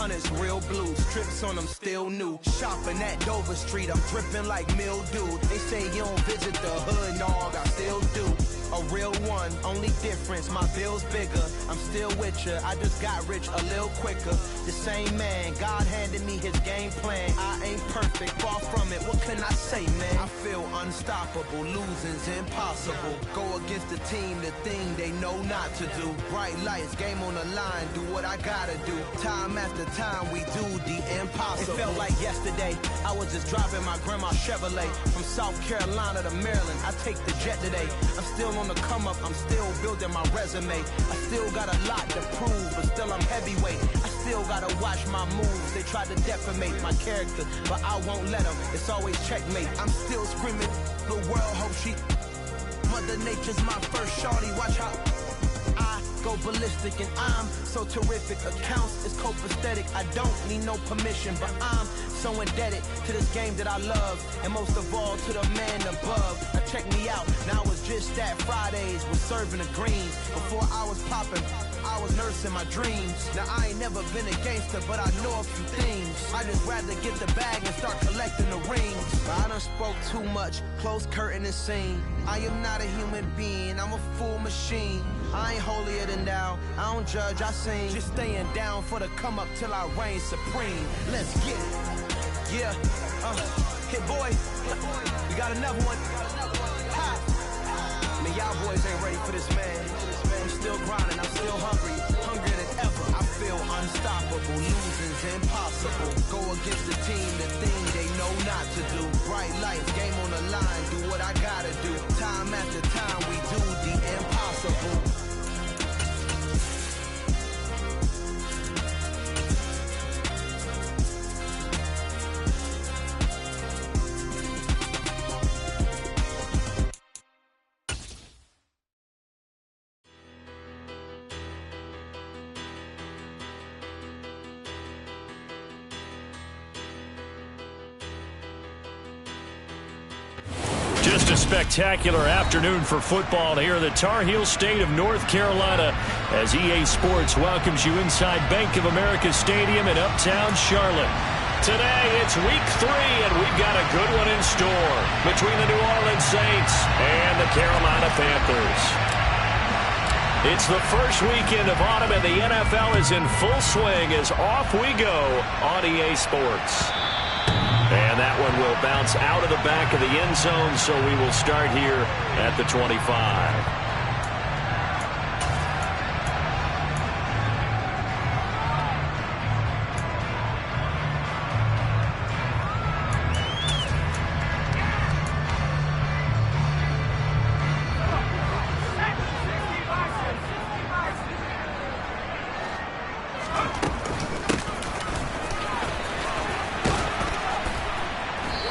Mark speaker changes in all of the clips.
Speaker 1: hundreds, real blue. Strips on them still new. Shopping at Dover Street, I'm dripping like mildew. They say you don't visit the hood, dog, I still do. A real one, only difference, my bill's bigger. I'm still with ya, I just got rich a little quicker. The same man, God handed me his game plan. I ain't perfect, far from it, what can I say, man? I feel unstoppable, losing's impossible. Go against the team, the thing they know not to do. Bright lights, game on the line, do what I gotta do. Time after time, we do the impossible. It felt like yesterday, I was just driving my grandma's Chevrolet. From South Carolina to Maryland, I take the jet today. I'm still on the come up, I'm still building my resume. I still got a lot to prove, but still I'm heavyweight. I still gotta watch my moves. They try to defamate my character, but I won't let them. It's always checkmate. I'm still screaming, the world hope she. Mother Nature's my first shorty, watch how I go ballistic, and I'm so terrific. Accounts is copacetic, I don't need no permission, but I'm so indebted to this game that I love, and most of all to the man above. Now check me out, now it's just that Fridays was serving the greens. Before I was popping, I was nursing my dreams. Now I ain't never been a gangster, but I know a few things. I just rather get the bag and start collecting the rings. But I done spoke too much, close curtain and scene. I am not a human being, I'm a full machine. I ain't holier than thou, I don't judge, I sing. Just staying down for the come up till I reign supreme. Let's get it. Yeah, hit boy, we got another one. Ha. Man, y'all boys ain't ready for this, man. I'm still grinding, I'm still hungry, hungrier than ever. I feel unstoppable, losing's impossible. Go against the team, the thing they know not to do. Bright lights, game on the line, do what I gotta do. Time after time, we do the impossible.
Speaker 2: Just a spectacular afternoon for football here in the Tar Heel state of North Carolina as EA Sports welcomes you inside Bank of America Stadium in uptown Charlotte. Today it's week 3 and we've got a good one in store between the New Orleans Saints and the Carolina Panthers. It's the first weekend of autumn and the NFL is in full swing as off we go on EA Sports. And that one will bounce out of the back of the end zone, so we will start here at the 25.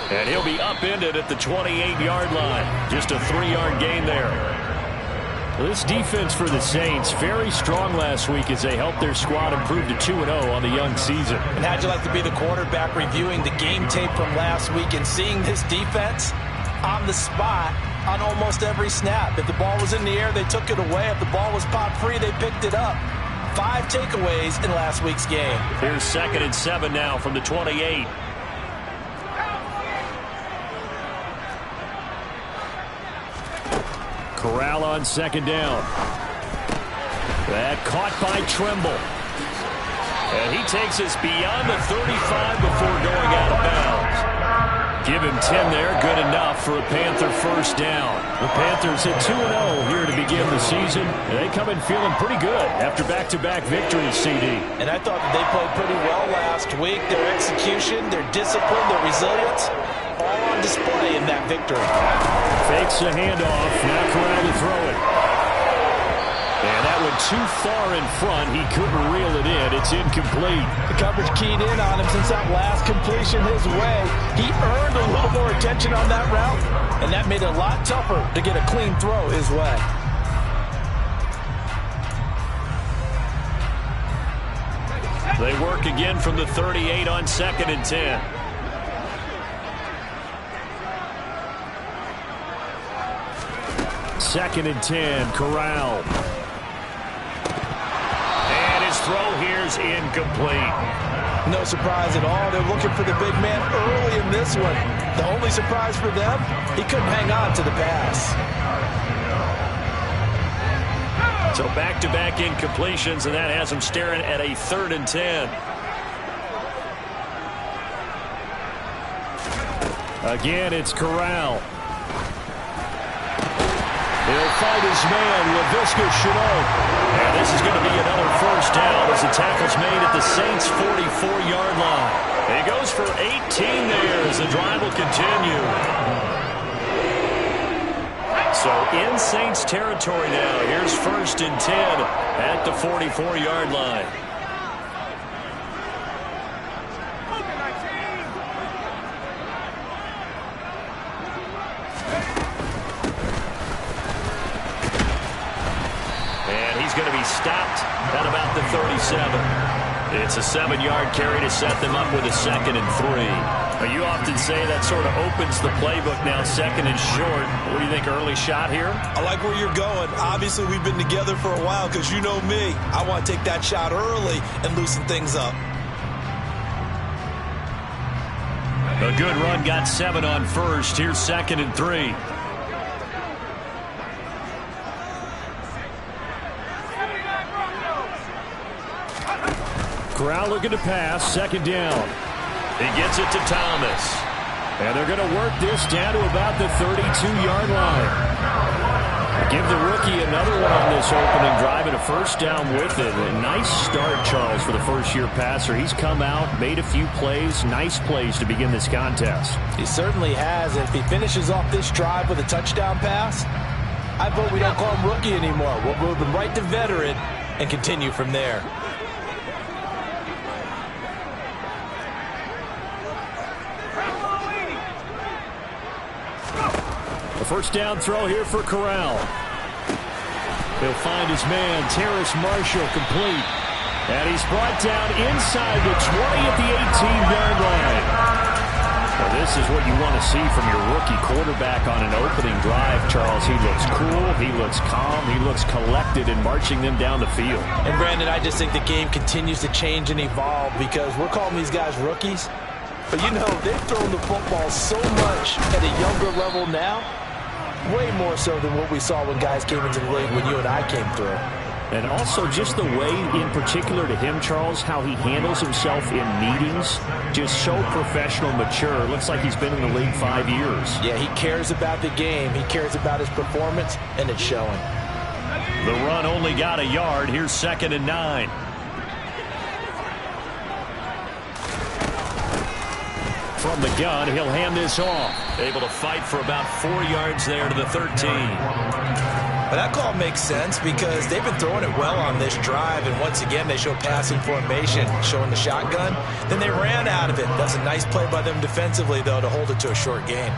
Speaker 2: And he'll be upended at the 28-yard line. Just a 3-yard gain there. This defense for the Saints, very strong last week as they helped their squad improve to 2-0 on the young season.
Speaker 3: And how'd you like to be the quarterback reviewing the game tape from last week and seeing this defense on the spot on almost every snap? If the ball was in the air, they took it away. If the ball was popped free, they picked it up. 5 takeaways in last week's game.
Speaker 2: Here's 2nd and 7 now from the 28. Corral on 2nd down. That caught by Trimble. And he takes us beyond the 35 before going out of bounds. Give him 10 there, good enough for a Panther first down. The Panthers at 2-0 here to begin the season. And they come in feeling pretty good after back-to-back victories, CD.
Speaker 3: And I thought that they played pretty well last week. Their execution, their discipline, their resilience, all on display in that victory.
Speaker 2: Fakes a handoff. Now Corral to throw it. And that went too far in front. He couldn't reel it in. It's incomplete.
Speaker 3: The coverage keyed in on him since that last completion his way. He earned a little more attention on that route, and that made it a lot tougher to get a clean throw his way.
Speaker 2: They work again from the 38 on 2nd and 10. Second and 10, Corral. And his throw here's incomplete.
Speaker 3: No surprise at all. They're looking for the big man early in this one. The only surprise for them, he couldn't hang on to the pass.
Speaker 2: So back-to-back incompletions, and that has him staring at a 3rd and 10. Again, it's Corral. He'll fight his man, MegaS1w3nos. And this is going to be another first down as the tackle's made at the Saints' 44-yard line. He goes for 18 there as the drive will continue. So in Saints territory now. Here's 1st and 10 at the 44-yard line. And he's going to be stopped at about the 37. It's a 7-yard carry to set them up with a 2nd and 3. You often say that sort of opens the playbook now, 2nd and short. What do you think, early shot here?
Speaker 3: I like where you're going. Obviously, we've been together for a while because you know me. I want to take that shot early and loosen things up.
Speaker 2: A good run, got 7 on 1st. Here's 2nd and 3. Corral looking to pass, 2nd down. He gets it to Thomas. And they're going to work this down to about the 32-yard line. Give the rookie another one on this opening drive and a first down with it. A nice start, Charles, for the first-year passer. He's come out, made a few plays, nice plays to begin this contest.
Speaker 3: He certainly has. And if he finishes off this drive with a touchdown pass, I vote we don't call him rookie anymore. We'll move him right to veteran and continue from there.
Speaker 2: First down throw here for Corral. He'll find his man, Terrace Marshall, complete. And he's brought down inside the 20 at the 18-yard line. Well, this is what you want to see from your rookie quarterback on an opening drive, Charles. He looks cool, he looks calm, he looks collected in marching them down the field.
Speaker 3: And, Brandon, I just think the game continues to change and evolve because we're calling these guys rookies. But, you know, they've thrown the football so much at a younger level now. Way more so than what we saw when guys came into the league when you and I came through.
Speaker 2: And also just the way, in particular to him, Charles, how he handles himself in meetings. Just so professional, mature. Looks like he's been in the league 5 years.
Speaker 3: Yeah, he cares about the game. He cares about his performance, and it's showing.
Speaker 2: The run only got a yard. Here's 2nd and 9. From the gun, he'll hand this off. Able to fight for about 4 yards there to the 13.
Speaker 3: But that call makes sense because they've been throwing it well on this drive, and once again they show passing formation, showing the shotgun. Then they ran out of it. That's a nice play by them defensively, though, to hold it to a short gain.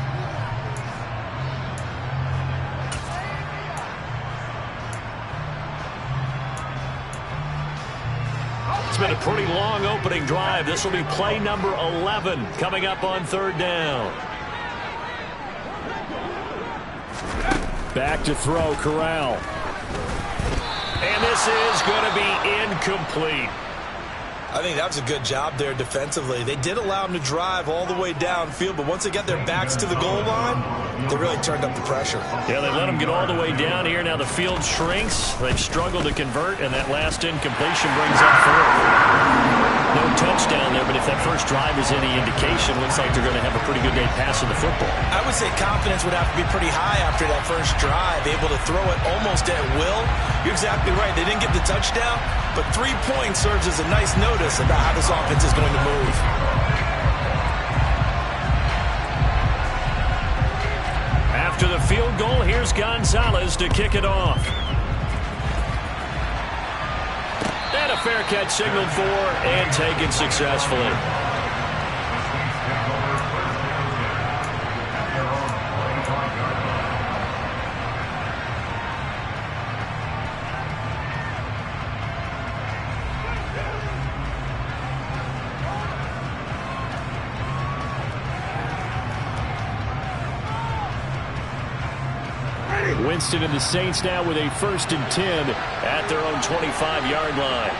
Speaker 2: It's been a pretty long opening drive. This will be play number 11 coming up on 3rd down. Back to throw, Corral. And this is going to be incomplete.
Speaker 3: I think that was a good job there defensively. They did allow them to drive all the way downfield, but once they got their backs to the goal line, they really turned up the pressure.
Speaker 2: Yeah, they let them get all the way down here. Now the field shrinks. They've struggled to convert, and that last incompletion brings up 4th. No touchdown there, but if that first drive is any indication, looks like they're going to have a pretty good day passing the football.
Speaker 3: I would say confidence would have to be pretty high after that first drive, able to throw it almost at will. You're exactly right. They didn't get the touchdown, but 3 points serves as a nice notice about how this offense is going to move.
Speaker 2: After the field goal, here's Gonzalez to kick it off. And a fair catch signaled for and taken successfully. Winston and the Saints now with a 1st and 10 at their own 25-yard line.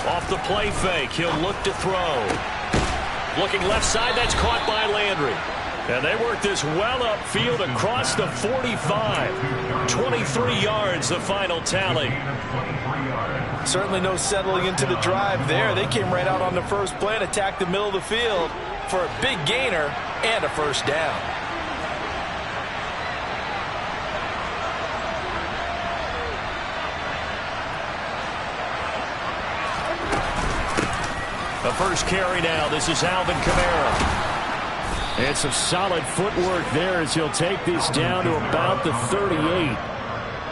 Speaker 2: Off the play fake, he'll look to throw. Looking left side, that's caught by Landry. And they work this well upfield across the 45. 23 yards, the final tally.
Speaker 3: Certainly no settling into the drive there. They came right out on the first play and attacked the middle of the field for a big gainer and a first down.
Speaker 2: The first carry now. This is Alvin Kamara. And some solid footwork there as he'll take this down to about the 38.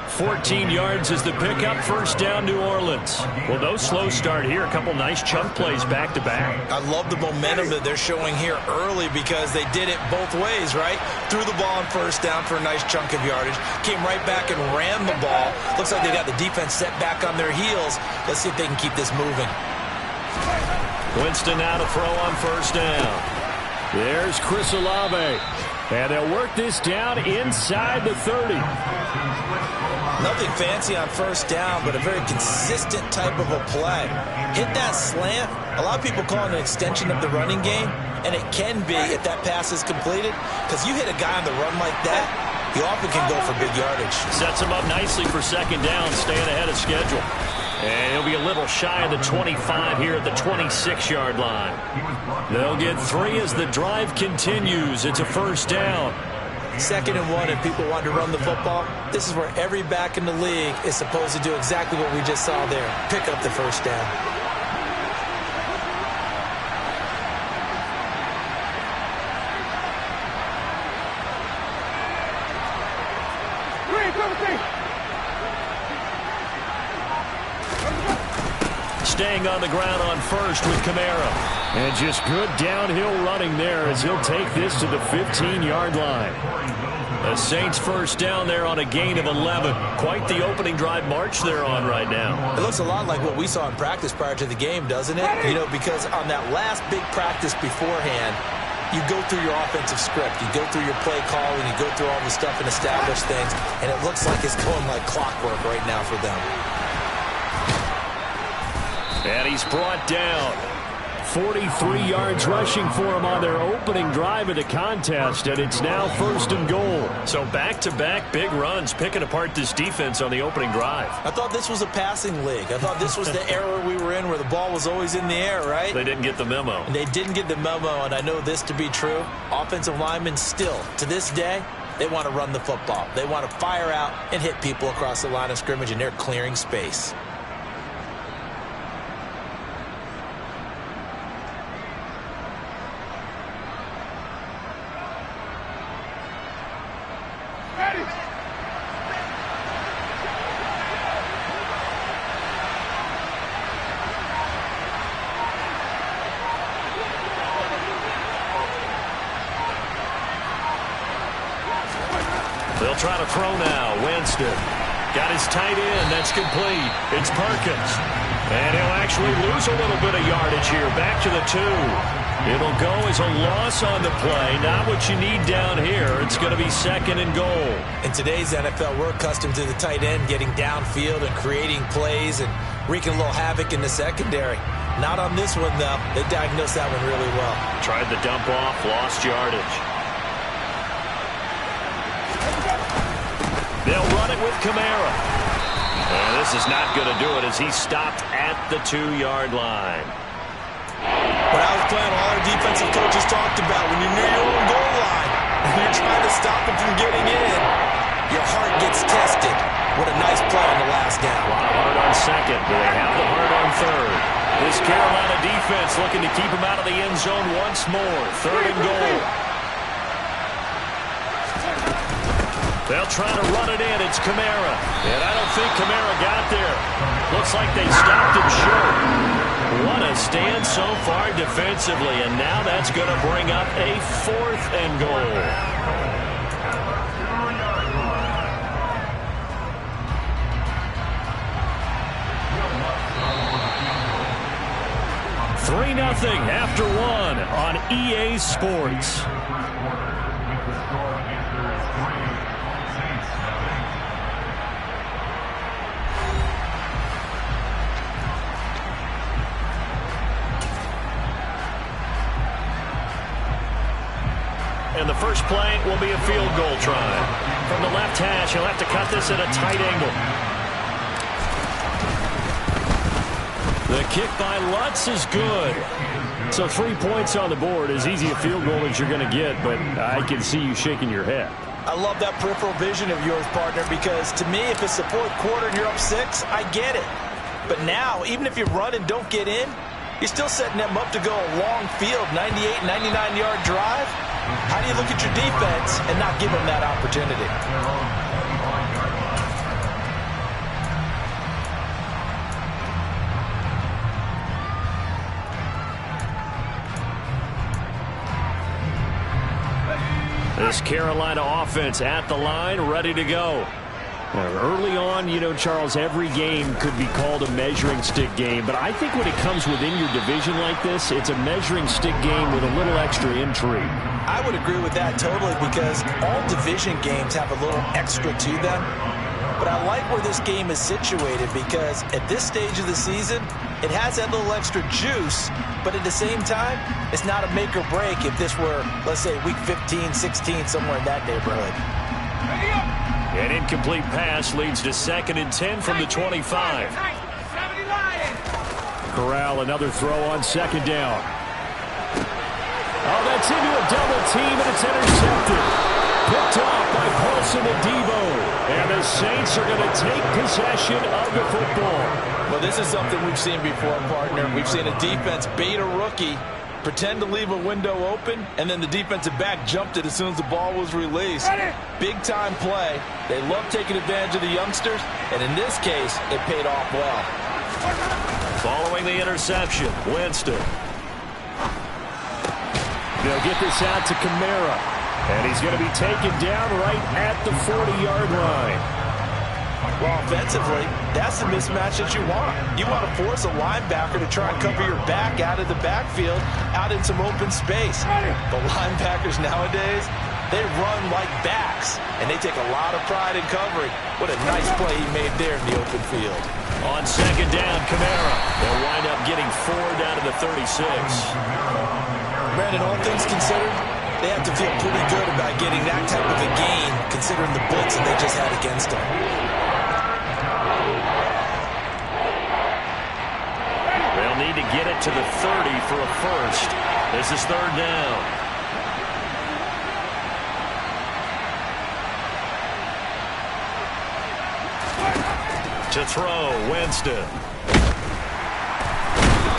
Speaker 2: 14 yards is the pickup. First down, New Orleans. Well, no slow start here. A couple nice chunk plays back-to-back.
Speaker 3: I love the momentum that they're showing here early because they did it both ways, right? Threw the ball on first down for a nice chunk of yardage. Came right back and ran the ball. Looks like they got the defense set back on their heels. Let's see if they can keep this moving.
Speaker 2: Winston now to throw on first down. There's Chris Olave. And they'll work this down inside the 30.
Speaker 3: Nothing fancy on first down, but a very consistent type of a play. Hit that slant. A lot of people call it an extension of the running game, and it can be if that pass is completed, because you hit a guy on the run like that, he often can go for big yardage.
Speaker 2: Sets him up nicely for second down, staying ahead of schedule. And he'll be a little shy of the 25 here at the 26-yard line. They'll get 3 as the drive continues. It's a first down.
Speaker 3: 2nd and 1, if people want to run the football, this is where every back in the league is supposed to do exactly what we just saw there. Pick up the first down.
Speaker 2: Staying on the ground on first with Kamara. And just good downhill running there as he'll take this to the 15-yard line. The Saints first down there on a gain of 11. Quite the opening drive march they're on right now.
Speaker 3: It looks a lot like what we saw in practice prior to the game, doesn't it? You know, because on that last big practice beforehand, you go through your offensive script. You go through your play calling. You go through all the stuff and establish things. And it looks like it's going like clockwork right now for them.
Speaker 2: And he's brought down. 43 yards rushing for him on their opening drive of the contest, and it's now 1st and goal. So back-to-back big runs picking apart this defense on the opening drive.
Speaker 3: I thought this was a passing league. I thought this was the era we were in where the ball was always in the air, right?
Speaker 2: They didn't get the memo.
Speaker 3: And they didn't get the memo, and I know this to be true. Offensive linemen still, to this day, they want to run the football. They want to fire out and hit people across the line of scrimmage, and they're clearing space.
Speaker 2: They'll try to throw now. Winston got his tight end. That's complete. It's Perkins. And he'll actually lose a little bit of yardage here. Back to the 2. It'll go as a loss on the play. Not what you need down here. It's going to be 2nd and goal.
Speaker 3: In today's NFL, we're accustomed to the tight end getting downfield and creating plays and wreaking a little havoc in the secondary. Not on this one, though. They diagnosed that one really well.
Speaker 2: Tried the dump off, lost yardage. They'll run it with Kamara. And this is not going to do it as he's stopped at the 2-yard line.
Speaker 3: When I was playing, all our defensive coaches talked about when you're near your own goal line and you're trying to stop it from getting in, your heart gets tested. What a nice play on the last down.
Speaker 2: A lot of heart on second. Do they have the heart on third? This Carolina defense looking to keep him out of the end zone once more. 3rd and goal. They'll try to run it in. It's Kamara. And I don't think Kamara got there. Looks like they stopped him short. What a stand so far defensively. And now that's going to bring up a 4th and goal. $3-0 after 1 on EA Sports. And the first play will be a field goal try. From the left hash, he'll have to cut this at a tight angle. The kick by Lutz is good. So 3 points on the board, as easy a field goal as you're going to get, but I can see you shaking your head.
Speaker 3: I love that peripheral vision of yours, partner, because to me, if it's the fourth quarter and you're up 6, I get it. But now, even if you run and don't get in, you're still setting them up to go a long field, 98, 99-yard drive. How do you look at your defense and not give them that opportunity?
Speaker 2: This Carolina offense at the line, ready to go. Early on, you know, Charles, every game could be called a measuring stick game. But I think when it comes within your division like this, it's a measuring stick game with a little extra intrigue.
Speaker 3: I would agree with that totally, because all division games have a little extra to them. But I like where this game is situated, because at this stage of the season, it has that little extra juice. But at the same time, it's not a make or break if this were, let's say, week 15, 16, somewhere in that neighborhood.
Speaker 2: An incomplete pass leads to 2nd and 10 from the 25. Corral, another throw on 2nd down. Oh, that's into a double team, and it's intercepted. Picked off by Paulson and Debo. And the Saints are going to take possession of the football.
Speaker 3: Well, this is something we've seen before, partner. We've seen a defense bait a rookie, pretend to leave a window open, and then the defensive back jumped it as soon as the ball was released. Big-time play. They love taking advantage of the youngsters, and in this case, it paid off well.
Speaker 2: Following the interception, Winston. They'll get this out to Kamara, and he's going to be taken down right at the 40-yard line.
Speaker 3: Well, offensively, that's the mismatch that you want. You want to force a linebacker to try and cover your back out of the backfield, out in some open space. The linebackers nowadays, they run like backs, and they take a lot of pride in covering. What a nice play he made there in the open field.
Speaker 2: On 2nd down, Kamara. They'll wind up getting 4 down to the 36.
Speaker 3: Brandon, all things considered, they have to feel pretty good about getting that type of a gain, considering the blitz that they just had against them.
Speaker 2: They'll need to get it to the 30 for a first. This is 3rd down. To throw, Winston.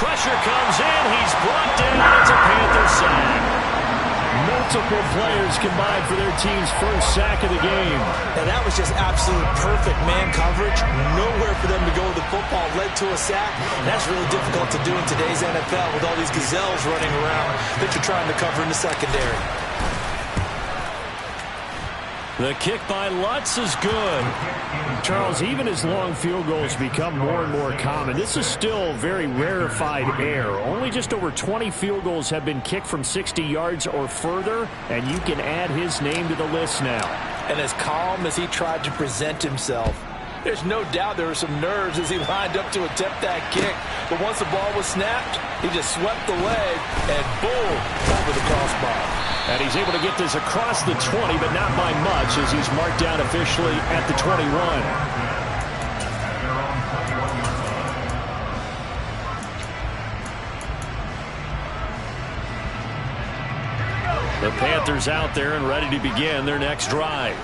Speaker 2: Pressure comes in. He's brought down. It's a Panther sack. Multiple players combined for their team's first sack of the game.
Speaker 3: And that was just absolute perfect man coverage. Nowhere for them to go with the football. Led to a sack. That's really difficult to do in today's NFL with all these gazelles running around that you're trying to cover in the secondary.
Speaker 2: The kick by Lutz is good. Charles, even as long field goals become more and more common, this is still very rarefied air. Only just over 20 field goals have been kicked from 60 yards or further, and you can add his name to the list now.
Speaker 3: And as calm as he tried to present himself, there's no doubt there were some nerves as he lined up to attempt that kick. But once the ball was snapped, he just swept the leg and boom, over the crossbar.
Speaker 2: And he's able to get this across the 20, but not by much, as he's marked down officially at the 21. The Panthers out there and ready to begin their next drive.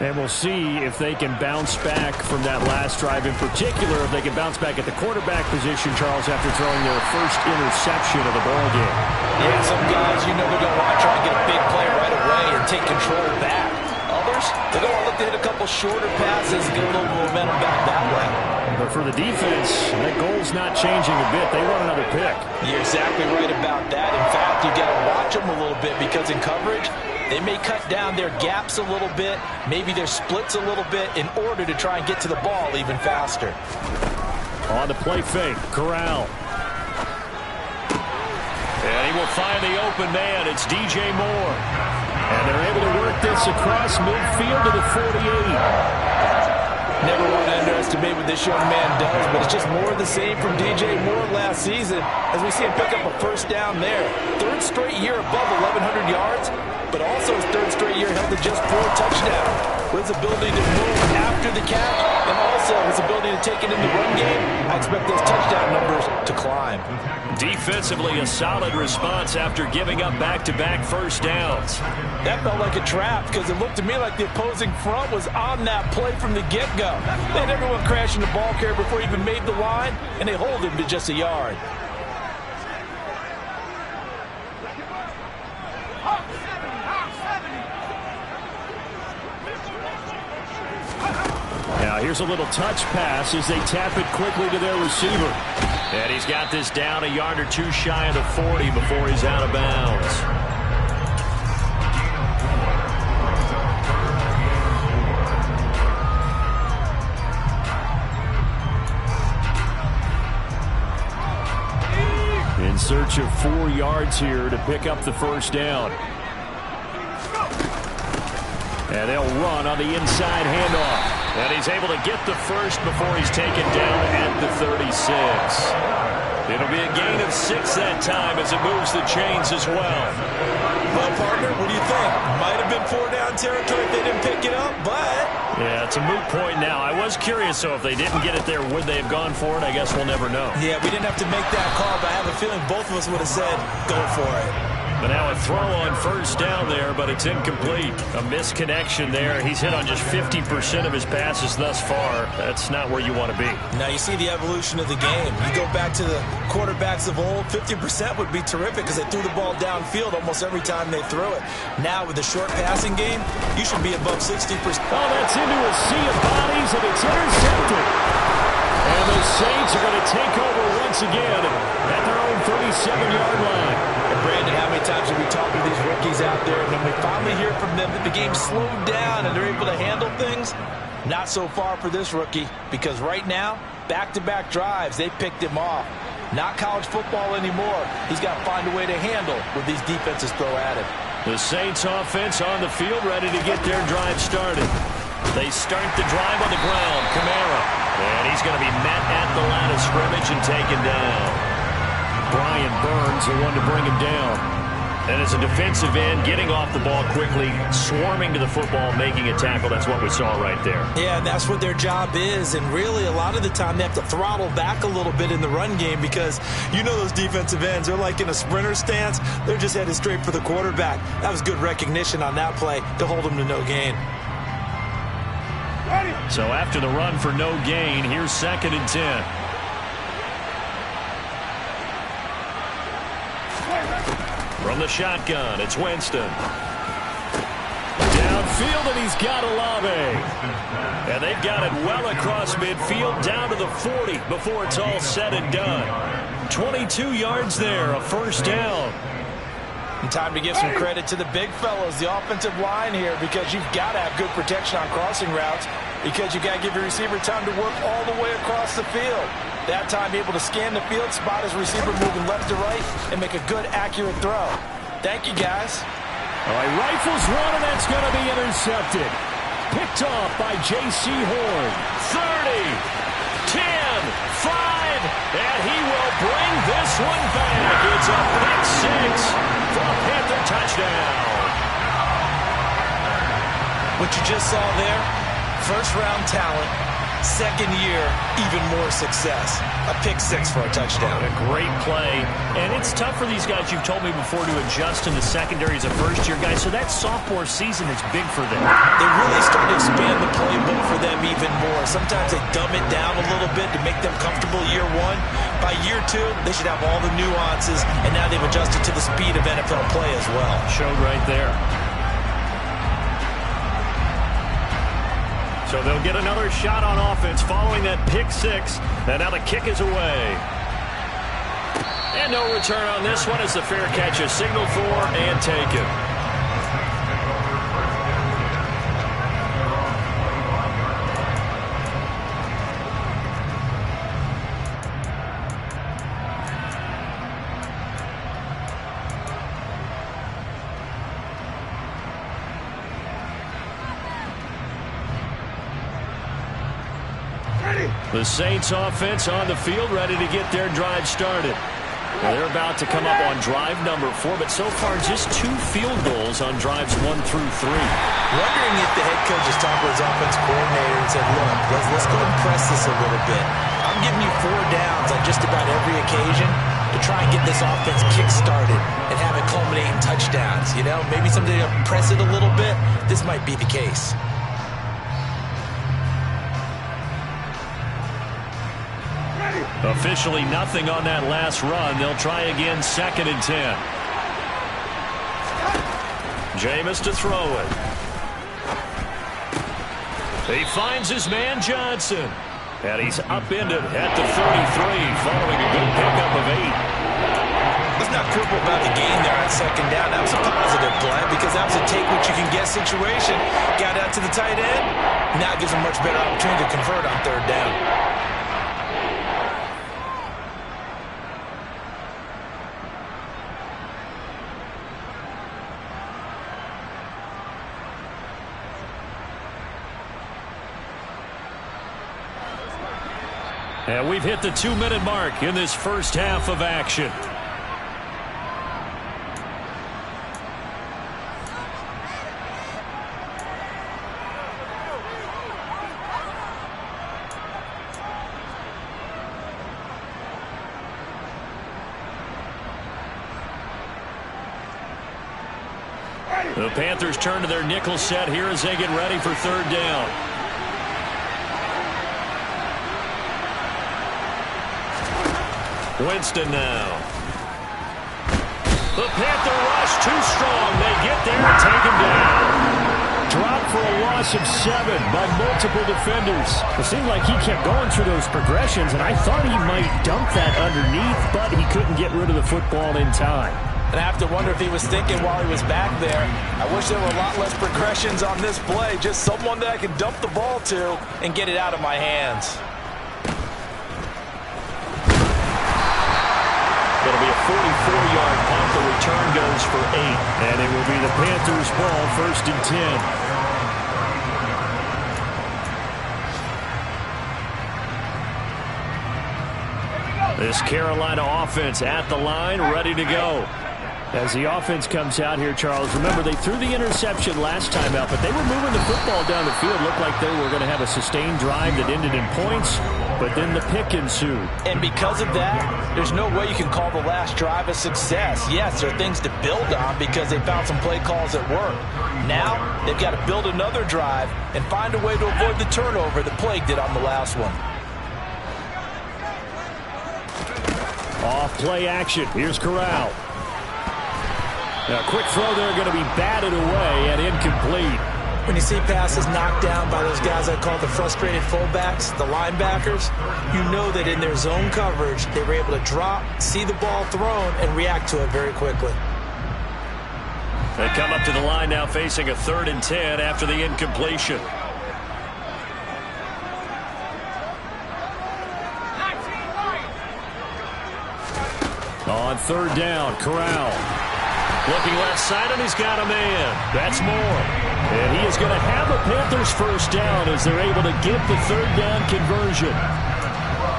Speaker 2: And we'll see if they can bounce back from that last drive, in particular if they can bounce back at the quarterback position, Charles, after throwing their first interception of the ball game.
Speaker 3: Yeah, some guys, you know, they're going to want to try and get a big play right away and take control back. Others, they're going to look to hit a couple shorter passes and get a little momentum back that way.
Speaker 2: But for the defense, that goal's not changing a bit. They want another pick.
Speaker 3: You're exactly right about that. In fact, you got to watch them a little bit, because in coverage, they may cut down their gaps a little bit, maybe their splits a little bit, in order to try and get to the ball even faster.
Speaker 2: On the play fake, Corral. And he will find the open man. It's DJ Moore. And they're able to work this across midfield to the 48.
Speaker 3: Never want to underestimate what this young man does, but it's just more of the same from DJ Moore last season as we see him pick up a first down there. Third straight year above 1,100 yards, but also his third straight year held to just 4 touchdowns. With his ability to move after the catch and also his ability to take it in the run game, I expect those touchdown numbers to climb.
Speaker 2: Defensively, a solid response after giving up back-to-back first downs.
Speaker 3: That felt like a trap because it looked to me like the opposing front was on that play from the get-go. They had everyone crashing the ball carrier before he even made the line, and they hold him to just a yard.
Speaker 2: Now here's a little touch pass as they tap it quickly to their receiver. And he's got this down a yard or two shy of the 40 before he's out of bounds. In search of 4 yards here to pick up the first down. And they'll run on the inside handoff. And he's able to get the first before he's taken down at the 36. It'll be a gain of 6 that time as it moves the chains as well.
Speaker 3: Well, partner, what do you think? Might have been 4-down territory if they didn't pick it up, but...
Speaker 2: Yeah, it's a moot point now. I was curious, so if they didn't get it there, would they have gone for it? I guess we'll never know.
Speaker 3: Yeah, we didn't have to make that call, but I have a feeling both of us would have said, go for it.
Speaker 2: But now a throw on first down there, but it's incomplete. A misconnection there. He's hit on just 50% of his passes thus far. That's not where you want to be.
Speaker 3: Now you see the evolution of the game. You go back to the quarterbacks of old, 50% would be terrific because they threw the ball downfield almost every time they threw it. Now with the short passing game, you should be above 60%.
Speaker 2: Oh, that's into a sea of bodies, and it's intercepted. And the Saints are going to take over once again at their own 37-yard line.
Speaker 3: Brandon, how many times have we talked to these rookies out there, and when we finally hear from them that the game slowed down and they're able to handle things? Not so far for this rookie, because right now, back-to-back drives, they picked him off. Not college football anymore. He's got to find a way to handle what these defenses throw at him.
Speaker 2: The Saints offense on the field, ready to get their drive started. They start the drive on the ground. Kamara. And he's going to be met at the line of scrimmage and taken down. Brian Burns, the one to bring him down. And as a defensive end, getting off the ball quickly, swarming to the football, making a tackle. That's what we saw right there.
Speaker 3: Yeah, and that's what their job is. And really, a lot of the time, they have to throttle back a little bit in the run game because you know those defensive ends, they're like in a sprinter stance. They're just headed straight for the quarterback. That was good recognition on that play to hold him to no gain.
Speaker 2: So after the run for no gain, here's 2nd and 10. From the shotgun, it's Winston. Downfield, and he's got Olave. And they've got it well across midfield, down to the 40 before it's all said and done. 22 yards there, a first down.
Speaker 3: And time to give some credit to the big fellows, the offensive line here, because you've got to have good protection on crossing routes because you've got to give your receiver time to work all the way across the field. That time able to scan the field, spot his receiver moving left to right, and make a good, accurate throw. Thank you, guys.
Speaker 2: All right, rifles one, and that's going to be intercepted. Picked off by J.C. Horn. 30, 10, 5, and he will bring this one back. It's a pick 6 for a Panther touchdown.
Speaker 3: What you just saw there, first-round talent, second year, even more success. A pick 6 for a touchdown.
Speaker 2: A great play. And it's tough for these guys, you've told me before, to adjust in the secondary as a first-year guy. So that sophomore season is big for them.
Speaker 3: They really start to expand the playbook for them even more. Sometimes they dumb it down a little bit to make them comfortable year 1. By year 2, they should have all the nuances, and now they've adjusted to the speed of NFL play as well.
Speaker 2: Showed right there. So they'll get another shot on offense following that pick 6. And now the kick is away. And no return on this one as the fair catch is signaled for and taken. The Saints offense on the field, ready to get their drive started. Well, they're about to come up on drive number 4, but so far just 2 field goals on drives 1 through 3.
Speaker 3: Wondering if the head coach is talking to his offense coordinator and said, look, let's go and press this a little bit. I'm giving you 4 downs on just about every occasion to try and get this offense kick-started and have it culminate in touchdowns. You know, maybe somebody to press it a little bit. This might be the case.
Speaker 2: Officially nothing on that last run. They'll try again, 2nd and 10. Jameis to throw it. He finds his man Johnson. And he's upended at the 33, following a good pickup of 8.
Speaker 3: Let's not quibble about the gain there on 2nd down. That was a positive play because that was a take-what-you-can-get situation. Got out to the tight end. Now it gives him a much better opportunity to convert on 3rd down.
Speaker 2: And we've hit the 2-minute mark in this first half of action. The Panthers turn to their nickel set here as they get ready for 3rd down. Winston now. The Panther rush too strong. They get there and take him down. Dropped for a loss of 7 by multiple defenders.
Speaker 4: It seemed like he kept going through those progressions, and I thought he might dump that underneath, but he couldn't get rid of the football in time.
Speaker 3: And I have to wonder if he was thinking while he was back there, I wish there were a lot less progressions on this play. Just someone that I could dump the ball to and get it out of my hands.
Speaker 2: It'll be a 44-yard punt. The return goes for 8.
Speaker 4: And it will be the Panthers' ball, 1st and 10.
Speaker 2: This Carolina offense at the line, ready to go.
Speaker 4: As the offense comes out here, Charles, remember they threw the interception last time out, but they were moving the football down the field. Looked like they were going to have a sustained drive that ended in points, but then the pick ensued.
Speaker 3: And because of that, there's no way you can call the last drive a success. Yes, there are things to build on because they found some play calls that work. Now, they've got to build another drive and find a way to avoid the turnover that plagued it on the last one.
Speaker 4: Off play action. Here's Corral. A quick throw there, going to be batted away and incomplete.
Speaker 3: When you see passes knocked down by those guys I call the frustrated fullbacks, the linebackers, you know that in their zone coverage, they were able to drop, see the ball thrown, and react to it very quickly.
Speaker 2: They come up to the line now facing a 3rd and 10 after the incompletion.
Speaker 4: On 3rd down, Corral.
Speaker 2: Looking left side, and he's got a man. That's Moore.
Speaker 4: And he is going to have a Panthers 1st down as they're able to get the 3rd down conversion.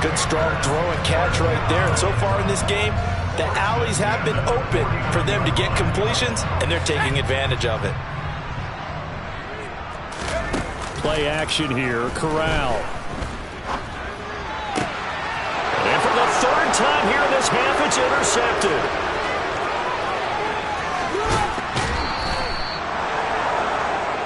Speaker 3: Good strong throw and catch right there. And so far in this game, the alleys have been open for them to get completions, and they're taking advantage of it.
Speaker 4: Play action here, Corral.
Speaker 2: And for the 3rd time here in this half, it's intercepted.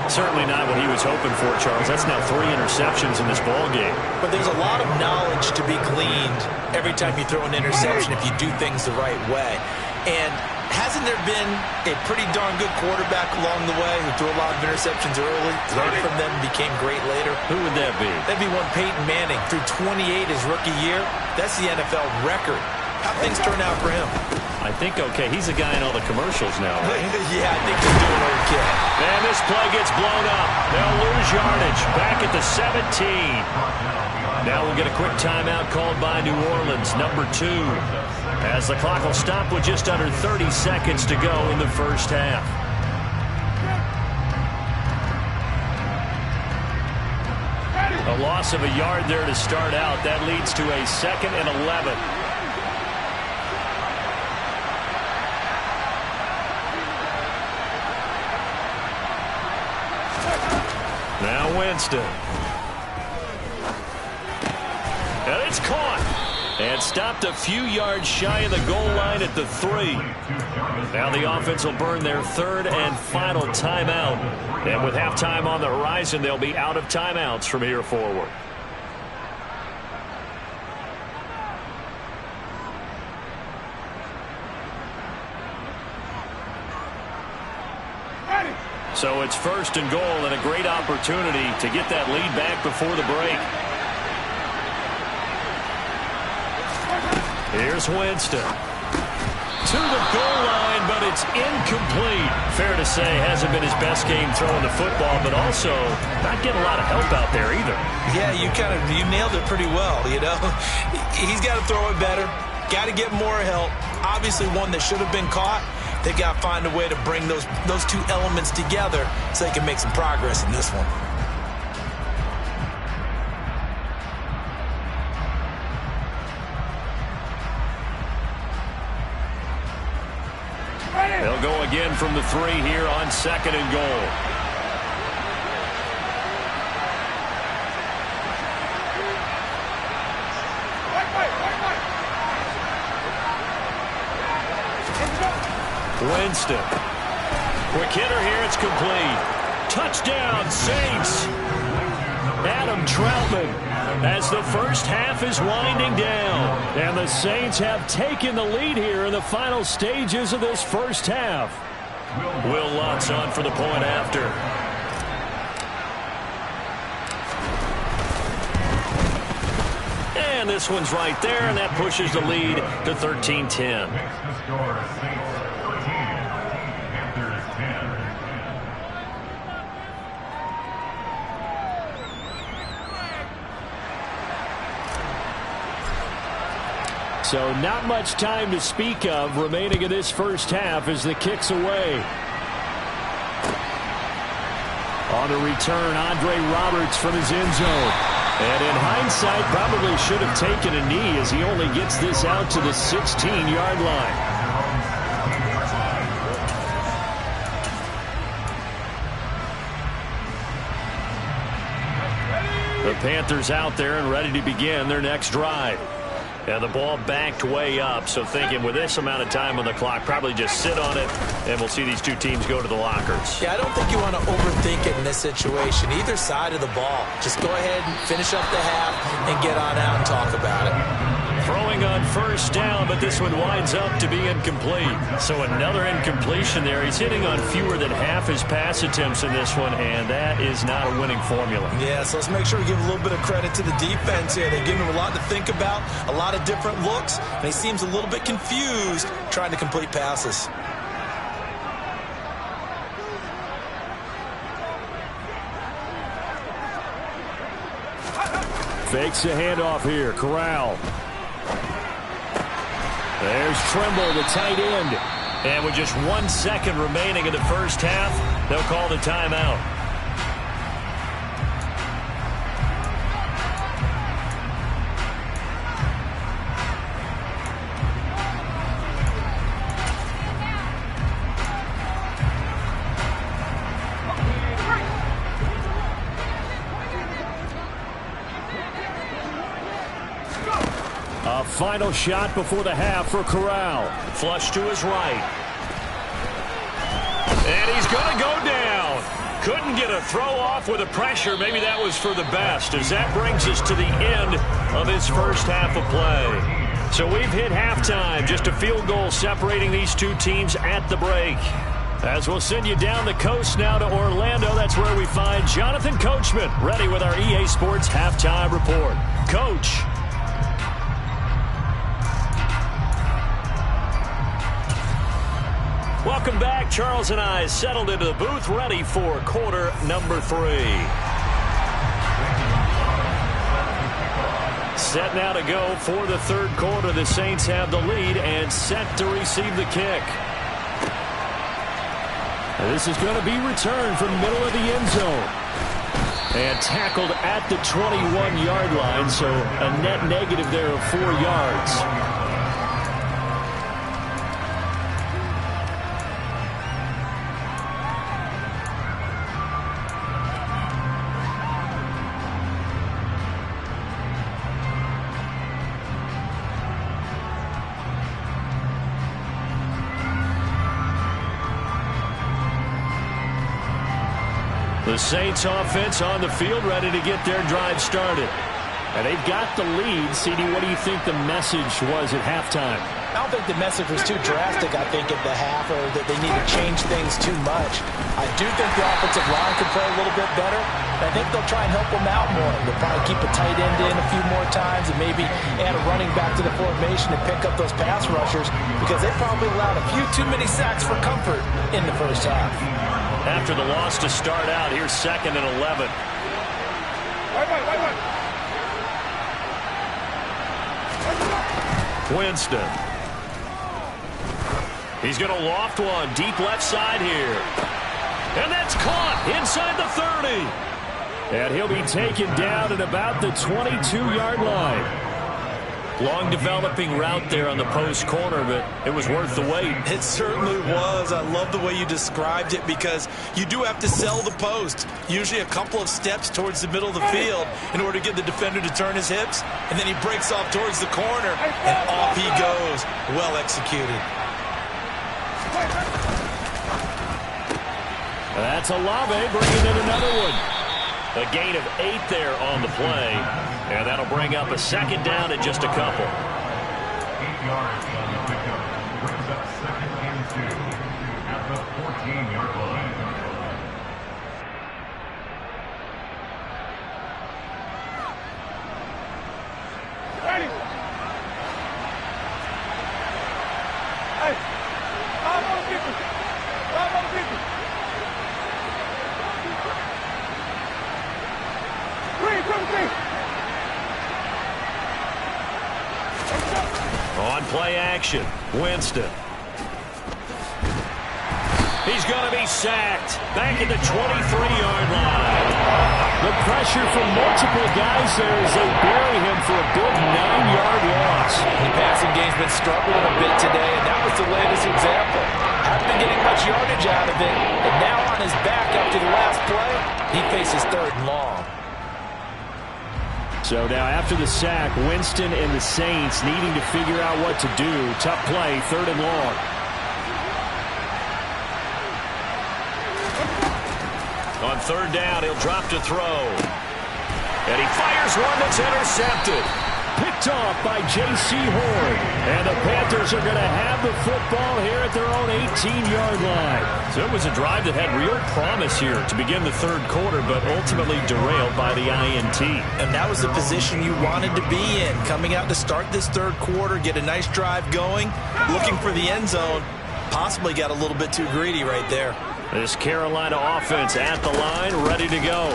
Speaker 2: Certainly not what he was hoping for, Charles. That's now 3 interceptions in this ball game.
Speaker 3: But there's a lot of knowledge to be gleaned every time you throw an interception if you do things the right way. And hasn't there been a pretty darn good quarterback along the way who threw a lot of interceptions early, learned from them, and became great later?
Speaker 2: Who would that be?
Speaker 3: That'd be one Peyton Manning. Threw 28 his rookie year. That's the NFL record. How'd things turn out for him?
Speaker 2: I think okay. He's a guy in all the commercials now, right?
Speaker 3: Yeah, I think they're doing okay.
Speaker 2: And this play gets blown up. They'll lose yardage. Back at the 17. Now we'll get a quick timeout called by New Orleans, number 2. As the clock will stop with just under 30 seconds to go in the first half. A loss of a yard there to start out. That leads to a 2nd and 11. Now Winston. And it's caught. And stopped a few yards shy of the goal line at the 3. Now the offense will burn their 3rd and final timeout. And with halftime on the horizon, they'll be out of timeouts from here forward. So it's 1st and goal and a great opportunity to get that lead back before the break. Here's Winston. To the goal line, but it's incomplete. Fair to say, hasn't been his best game throwing the football, but also not getting a lot of help out there either. Yeah, you nailed it pretty well, you know. He's got to throw it better. Got to get more help. Obviously one that should have been caught. They've got to find a way to bring those two elements together so they can make some progress in this one. They'll go again from the 3 here on 2nd and goal. Winston. Quick hitter here. It's complete. Touchdown, Saints. Adam Troutman as the first half is winding down. And the Saints have taken the lead here in the final stages of this first half. Will Lutz on for the point after. And this one's right there, and that pushes the lead to 13-10. So not much time to speak of remaining in this first half as the kick's away. On the return, Andre Roberts from his end zone. And in hindsight, probably should have taken a knee as he only gets this out to the 16-yard line. The Panthers out there and ready to begin their next drive. And the ball backed way up, so thinking with this amount of time on the clock, probably just sit on it, and we'll see these two teams go to the lockers. Yeah, I don't think you want to overthink it in this situation. Either side of the ball. Just go ahead and finish up the half and get on out and talk about it. Throwing on first down, but this one winds up to be incomplete. So another incompletion there. He's hitting on fewer than half his pass attempts in this one, and that is not a winning formula. Yeah, so let's make sure we give a little bit of credit to the defense here. They give him a lot to think about, a lot of different looks, and he seems a little bit confused trying to complete passes.
Speaker 4: Fakes the handoff here. Corral. There's Trimble, the tight end.
Speaker 2: And with just 1 second remaining in the first half, they'll call the timeout.
Speaker 4: A final shot before the half for Corral.
Speaker 2: Flush to his right. And he's going to go down. Couldn't get a throw off with the pressure. Maybe that was for the best, as that brings us to the end of this first half of play. So we've hit halftime. Just a field goal separating these two teams at the break. As we'll send you down the coast now to Orlando, that's where we find Jonathan Coachman, ready with our EA Sports Halftime Report. Coach. Welcome back. Charles and I settled into the booth, ready for quarter number 3. Set now to go for the third quarter. The Saints have the lead and set to receive the kick. This is going to be returned from the middle of the end zone. And tackled at the 21-yard line, so a net negative there of 4 yards. The Saints offense on the field, ready to get their drive started. And they've got the lead. CD, what do you think the message was at halftime?
Speaker 3: I don't think the message was too drastic, I think, at the half, or that they need to change things too much. I do think the offensive line could play a little bit better. I think they'll try and help them out more. They'll probably keep a tight end in a few more times and maybe add a running back to the formation and pick up those pass rushers, because they probably allowed a few too many sacks for comfort in the first half.
Speaker 2: After the loss to start out, here's 2nd and 11. Winston. He's going to loft one deep left side here. And that's caught inside the 30. And he'll be taken down at about the 22-yard line. Long developing route there on the post corner, but it was worth the wait.
Speaker 3: It certainly was. I love the way you described it, because you do have to sell the post. Usually a couple of steps towards the middle of the field in order to get the defender to turn his hips, and then he breaks off towards the corner, and off he goes. Well executed.
Speaker 2: That's Olave bringing in another one. A gain of 8 there on the play, and that'll bring up a 2nd down in just a couple.
Speaker 5: 8 yards on the pickup. Brings up 2nd and 2 at the 14-yard line.
Speaker 6: Ready. Hey, 550.
Speaker 2: On play action, Winston. He's going to be sacked. Back at the 23-yard line. The pressure from multiple guys there as they bury him for a big 9-yard loss.
Speaker 3: The passing game's been struggling a bit today, and that was the latest example. Hadn't been getting much yardage out of it, and now on his back after the last play, he faces 3rd and long.
Speaker 2: So now after the sack, Winston and the Saints needing to figure out what to do. Tough play, 3rd and long. On 3rd down, he'll drop to throw. And he fires one that's intercepted. Picked off by J.C. Horn. And the Panthers are going to have the football here at their own 18-yard line. So it was a drive that had real promise here to begin the 3rd quarter, but ultimately derailed by the INT.
Speaker 3: And that was the position you wanted to be in. Coming out to start this 3rd quarter, get a nice drive going, looking for the end zone. Possibly got a little bit too greedy right there.
Speaker 2: This Carolina offense at the line, ready to go.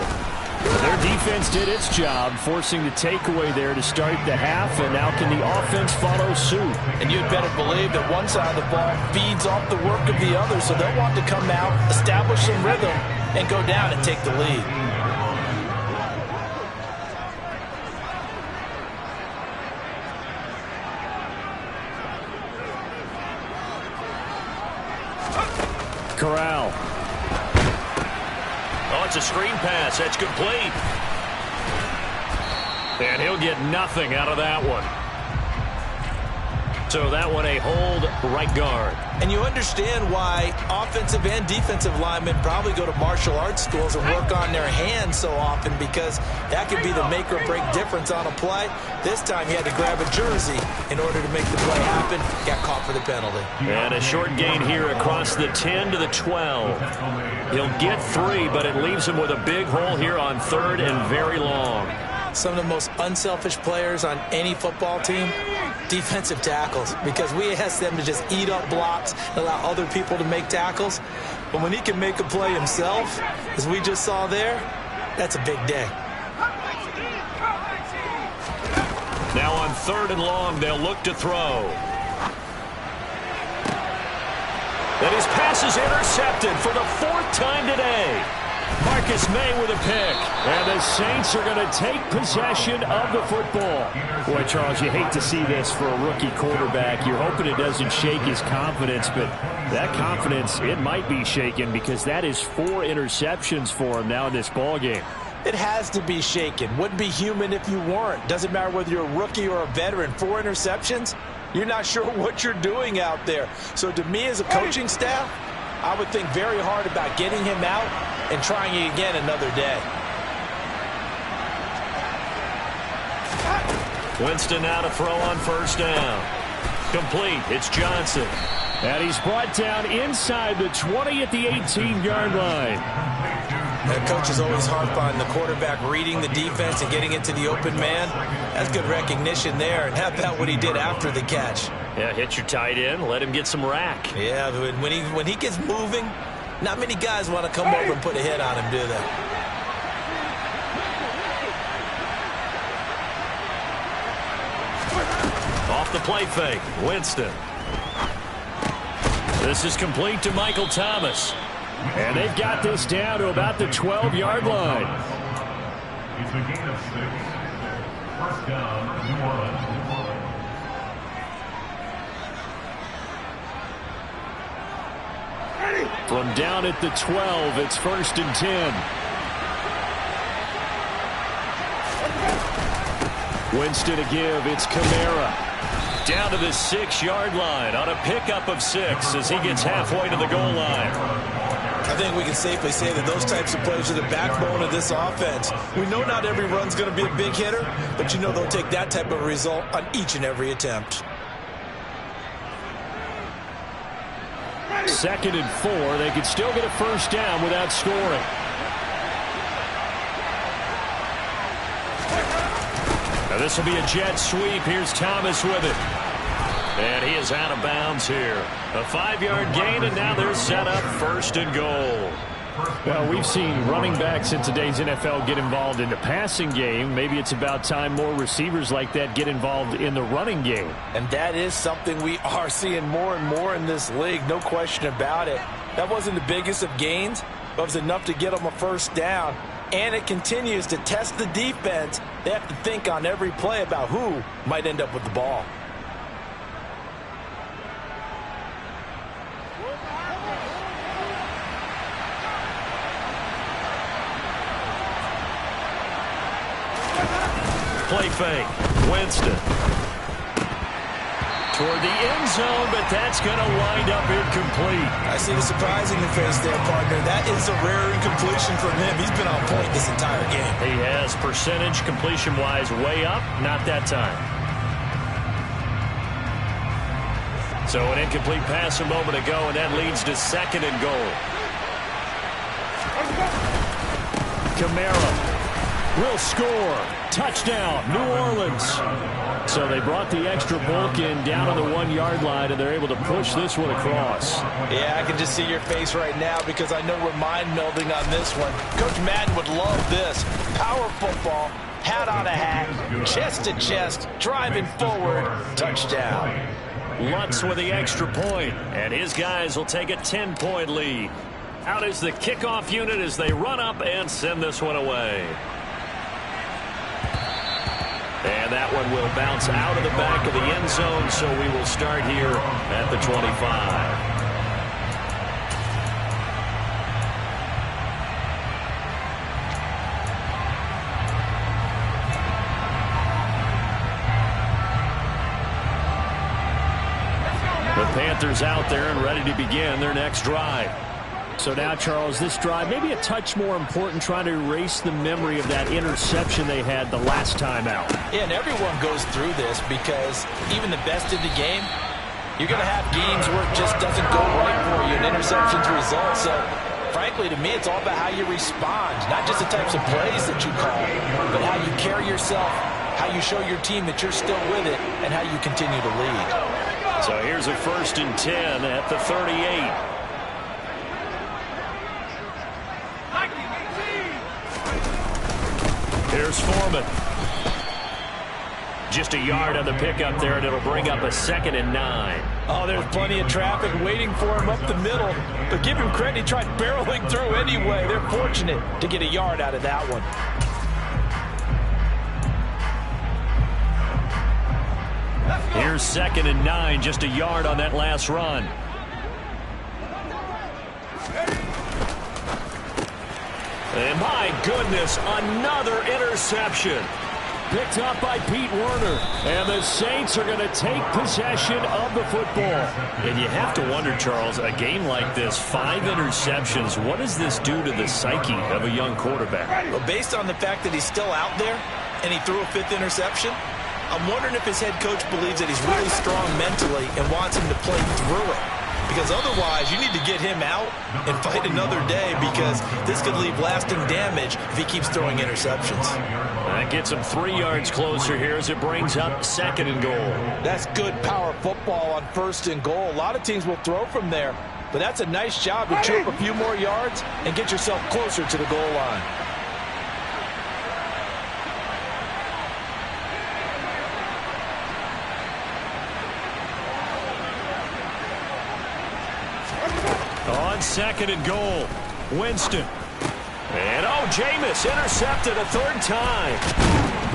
Speaker 2: Their defense did its job, forcing the takeaway there to start the half, and now can the offense follow suit?
Speaker 3: And you'd better believe that one side of the ball feeds off the work of the other, so they'll want to come out, establish some rhythm, and go down and take the lead.
Speaker 2: Corral. Oh, it's a screen pass. That's complete. And he'll get nothing out of that one. So that one a hold right guard.
Speaker 3: And you understand why offensive and defensive linemen probably go to martial arts schools and work on their hands so often, because that could be the make or break difference on a play. This time he had to grab a jersey in order to make the play happen. Got caught for the penalty.
Speaker 2: And a short gain here across the 10 to the 12. He'll get 3, but it leaves him with a big hole here on 3rd and very long.
Speaker 3: Some of the most unselfish players on any football team, defensive tackles, because we ask them to just eat up blocks and allow other people to make tackles. But when he can make a play himself, as we just saw there, that's a big day.
Speaker 2: Now on 3rd and long, they'll look to throw. And his pass is intercepted for the 4th time today.
Speaker 4: Marcus May with a pick. And the Saints are going to take possession of the football. Boy, Charles, you hate to see this for a rookie quarterback. You're hoping it doesn't shake his confidence, but that confidence, it might be shaken because that is 4 interceptions for him now in this ballgame.
Speaker 3: It has to be shaken. Wouldn't be human if you weren't. Doesn't matter whether you're a rookie or a veteran. 4 interceptions, you're not sure what you're doing out there. So to me as a coaching staff, I would think very hard about getting him out and trying it again another day.
Speaker 2: Winston now to throw on first down. Complete. It's Johnson.
Speaker 4: And he's brought down inside the 20 at the 18-yard line.
Speaker 3: The coach is always harp on the quarterback reading the defense and getting into the open man. That's good recognition there. And how about what he did after the catch?
Speaker 2: Yeah, hit your tight end. Let him get some rack.
Speaker 3: Yeah, but when he gets moving, not many guys want to come over and put a hit on him, do they?
Speaker 2: Off the play fake. Winston. This is complete to Michael Thomas.
Speaker 4: And they've got this down to about the 12-yard line.
Speaker 5: It's a gain of 6. First down, New Orleans.
Speaker 4: From down at the 12, it's 1st and 10. Winston to give. It's Kamara.
Speaker 2: Down to the 6-yard line on a pickup of 6 as he gets halfway to the goal line.
Speaker 3: I think we can safely say that those types of plays are the backbone of this offense. We know not every run's going to be a big hitter, but you know they'll take that type of result on each and every attempt.
Speaker 4: 2nd and 4. They could still get a first down without scoring.
Speaker 2: Now this will be a jet sweep. Here's Thomas with it. And he is out of bounds here. A 5-yard gain, and now they're set up 1st and goal.
Speaker 4: Well, we've seen running backs in today's NFL get involved in the passing game. Maybe it's about time more receivers like that get involved in the running game.
Speaker 3: And that is something we are seeing more and more in this league, no question about it. That wasn't the biggest of gains, but it was enough to get them a first down. And it continues to test the defense. They have to think on every play about who might end up with the ball.
Speaker 2: Play fake. Winston. Toward the end zone, but that's going to wind up incomplete.
Speaker 3: I see the surprise in your face there, partner. That is a rare incompletion from him. He's been on point this entire game.
Speaker 2: He has percentage completion-wise way up. Not that time. So an incomplete pass a moment ago, and that leads to 2nd and goal.
Speaker 4: Kamara will score. Touchdown, New Orleans. So they brought the extra bulk in down on the 1-yard line, and they're able to push this one across.
Speaker 3: Yeah, I can just see your face right now because I know we're mind melding on this one. Coach Madden would love this. Power football, hat on a hat, chest to chest, driving forward, touchdown.
Speaker 2: Lutz with the extra point, and his guys will take a 10-point lead. Out is the kickoff unit as they run up and send this one away. And that one will bounce out of the back of the end zone, so we will start here at the 25. The Panthers out there and ready to begin their next drive.
Speaker 4: So now, Charles, this drive maybe a touch more important, trying to erase the memory of that interception they had the last time out.
Speaker 3: Yeah, and everyone goes through this because even the best of the game, you're going to have games where it just doesn't go right for you, and interceptions result. So, frankly, to me, it's all about how you respond, not just the types of plays that you call, but how you carry yourself, how you show your team that you're still with it, and how you continue to lead.
Speaker 2: So here's a 1st and 10 at the 38. Here's Foreman. Just a yard on the pickup there, and it'll bring up a 2nd and 9.
Speaker 3: Oh, there's plenty of traffic waiting for him up the middle. But give him credit, he tried barreling through anyway. They're fortunate to get a yard out of that one.
Speaker 2: Here's 2nd and 9, just a yard on that last run. And my goodness, another interception.
Speaker 4: Picked up by Pete Werner. And the Saints are going to take possession of the football.
Speaker 2: And you have to wonder, Charles, a game like this, 5 interceptions, what does this do to the psyche of a young quarterback?
Speaker 3: Well, based on the fact that he's still out there and he threw a 5th interception, I'm wondering if his head coach believes that he's really strong mentally and wants him to play through it. Because otherwise, you need to get him out and fight another day, because this could leave lasting damage if he keeps throwing interceptions.
Speaker 2: That gets him 3 yards closer here as it brings up 2nd and goal.
Speaker 3: That's good power football on 1st and goal. A lot of teams will throw from there, but that's a nice job to chew up a few more yards and get yourself closer to the goal line.
Speaker 2: On 2nd and goal, Winston. And Jameis intercepted a 3rd time.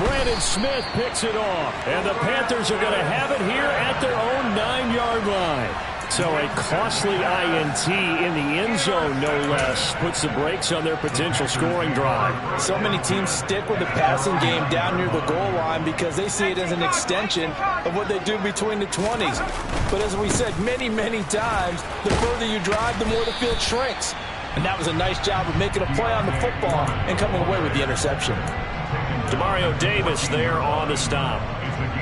Speaker 4: Brandon Smith picks it off. And the Panthers are going to have it here at their own 9-yard line. So a costly INT in the end zone, no less, puts the brakes on their potential scoring drive.
Speaker 3: So many teams stick with the passing game down near the goal line because they see it as an extension of what they do between the 20s. But as we said many, many times, the further you drive, the more the field shrinks. And that was a nice job of making a play on the football and coming away with the interception.
Speaker 2: Demario Davis there on the stop.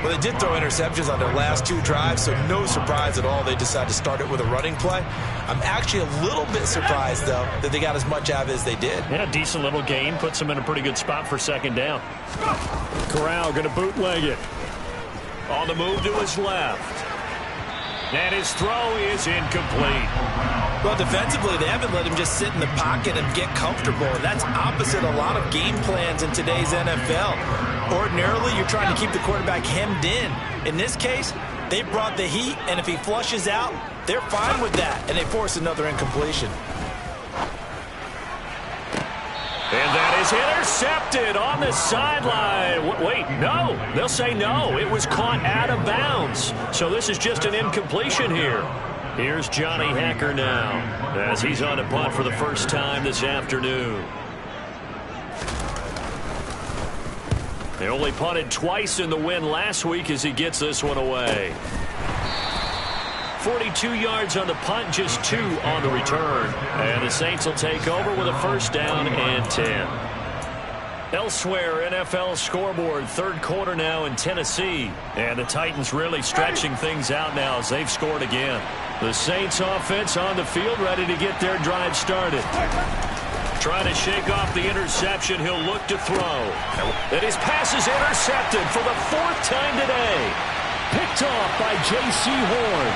Speaker 3: Well, they did throw interceptions on their last 2 drives, so no surprise at all they decided to start it with a running play. I'm actually a little bit surprised, though, that they got as much out of it as they did.
Speaker 2: Yeah, decent little gain. Puts them in a pretty good spot for 2nd down.
Speaker 4: Corral going to bootleg it.
Speaker 2: On the move to his left. And his throw is incomplete.
Speaker 3: Well, defensively, they haven't let him just sit in the pocket and get comfortable. And that's opposite a lot of game plans in today's NFL. Ordinarily, you're trying to keep the quarterback hemmed in. In this case, they brought the heat, and if he flushes out, they're fine with that, and they force another incompletion.
Speaker 2: And that is intercepted on the sideline. Wait, no. They'll say no. It was caught out of bounds. So this is just an incompletion here. Here's Johnny Hacker now as he's on a punt for the first time this afternoon. They only punted twice in the win last week as he gets this one away. 42 yards on the punt, just 2 on the return. And the Saints will take over with a 1st down and 10. Elsewhere, NFL scoreboard, 3rd quarter now in Tennessee. And the Titans really stretching things out now as they've scored again. The Saints offense on the field, ready to get their drive started. Trying to shake off the interception, he'll look to throw. And his pass is intercepted for the 4th time today.
Speaker 4: Picked off by J.C. Horn.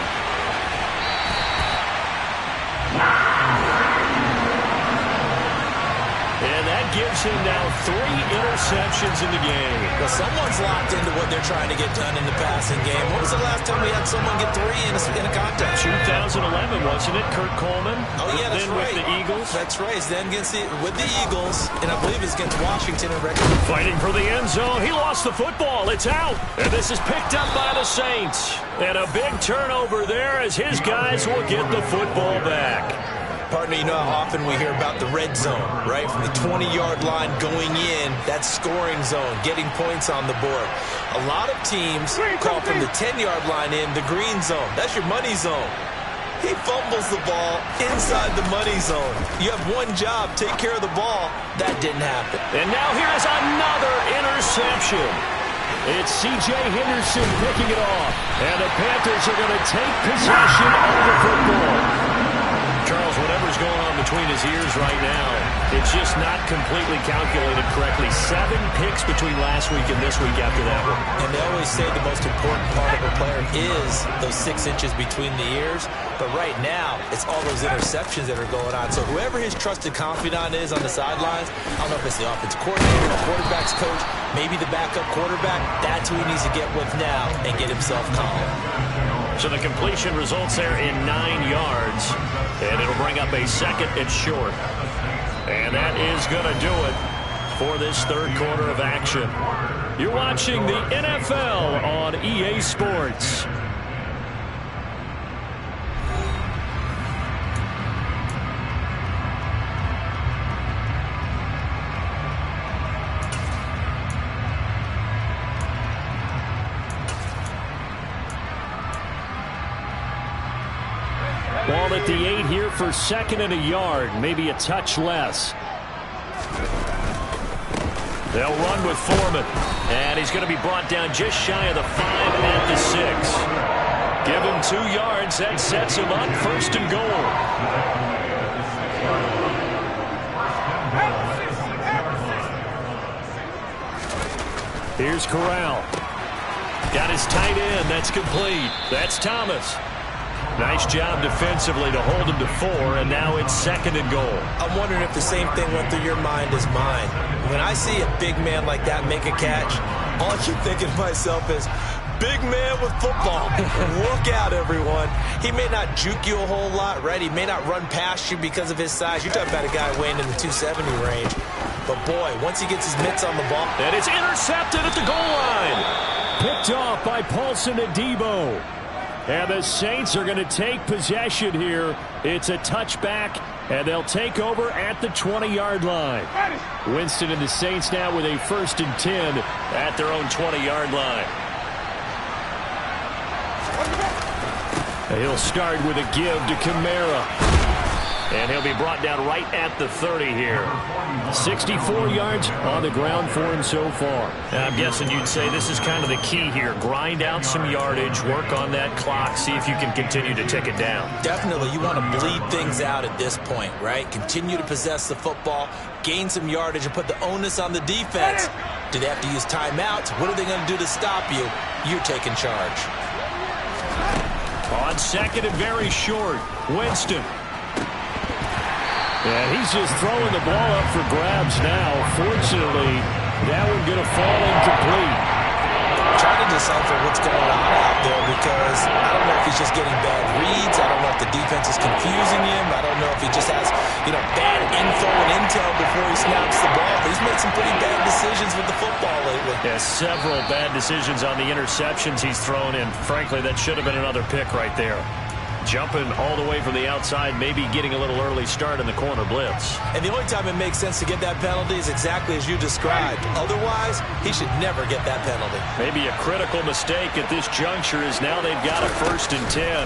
Speaker 2: And that gives him now 3 interceptions in the game.
Speaker 3: Well, someone's locked into what they're trying to get done in the passing game. When was the last time we had someone get 3 in a contest?
Speaker 2: 2011, wasn't it? Kurt Coleman.
Speaker 3: Oh, yeah, that's
Speaker 2: then
Speaker 3: right.
Speaker 2: With the Eagles.
Speaker 3: That's right. Then with the Eagles, and I believe it's against Washington and record.
Speaker 2: Fighting for the end zone. He lost the football. It's out. And this is picked up by the Saints. And a big turnover there as his guys will get the football back.
Speaker 3: Partner, you know how often we hear about the red zone, right? From the 20-yard line going in, that scoring zone, getting points on the board. A lot of teams call from the 10-yard line in the green zone. That's your money zone. He fumbles the ball inside the money zone. You have one job, take care of the ball. That didn't happen.
Speaker 2: And now here is another interception.
Speaker 4: It's C.J. Henderson picking it off. And the Panthers are going to take possession of the football.
Speaker 2: Charles, whatever's going on between his ears right now, it's just not completely calculated correctly. 7 picks between last week and this week after that one.
Speaker 3: And they always say the most important part of a player is those 6 inches between the ears. But right now, it's all those interceptions that are going on. So whoever his trusted confidant is on the sidelines, I don't know if it's the offensive coordinator, the quarterback's coach, maybe the backup quarterback, that's who he needs to get with now and get himself calm.
Speaker 2: So the completion results there in 9 yards. And it'll bring up a second and short. And that is going to do it for this third quarter of action. You're watching the NFL on EA Sports.
Speaker 4: Ball at the 8 here for second and a yard, maybe a touch less.
Speaker 2: They'll run with Foreman, and he's going to be brought down just shy of the 5 at the 6. Give him 2 yards. That sets him up first and goal.
Speaker 4: Here's Corral.
Speaker 2: Got his tight end. That's complete. That's Thomas. Nice job defensively to hold him to 4, and now it's second and goal.
Speaker 3: I'm wondering if the same thing went through your mind as mine. When I see a big man like that make a catch, all I keep thinking to myself is, big man with football. Look out, everyone. He may not juke you a whole lot, right? He may not run past you because of his size. You're talking about a guy weighing in the 270 range. But, boy, once he gets his mitts on the ball.
Speaker 2: And it's intercepted at the goal line.
Speaker 4: Picked off by Paulson Adebo. And the Saints are going to take possession here. It's a touchback, and they'll take over at the 20-yard line. Winston and the Saints now with a 1st and 10
Speaker 2: at their own 20-yard line.
Speaker 4: He'll start with a give to Kamara.
Speaker 2: And he'll be brought down right at the 30 here.
Speaker 4: 64 yards on the ground for him so far.
Speaker 2: I'm guessing you'd say this is kind of the key here. Grind out some yardage, work on that clock, see if you can continue to tick it down.
Speaker 3: Definitely, you want to bleed things out at this point, right? Continue to possess the football, gain some yardage, and put the onus on the defense. Do they have to use timeouts? What are they going to do to stop you? You're taking charge.
Speaker 2: On second and very short, Winston.
Speaker 4: And he's just throwing the ball up for grabs now. Fortunately, that one going to fall incomplete.
Speaker 3: Trying to decipher what's going on out there because I don't know if he's just getting bad reads. I don't know if the defense is confusing him. I don't know if he just has, bad info and intel before he snaps the ball. But he's made some pretty bad decisions with the football lately.
Speaker 2: Yeah, several bad decisions on the interceptions he's thrown in. Frankly, that should have been another pick right there. Jumping all the way from the outside, maybe getting a little early start in the corner blitz.
Speaker 3: And the only time it makes sense to get that penalty is exactly as you described. Otherwise, he should never get that penalty.
Speaker 2: Maybe a critical mistake at this juncture is now they've got a 1st and 10.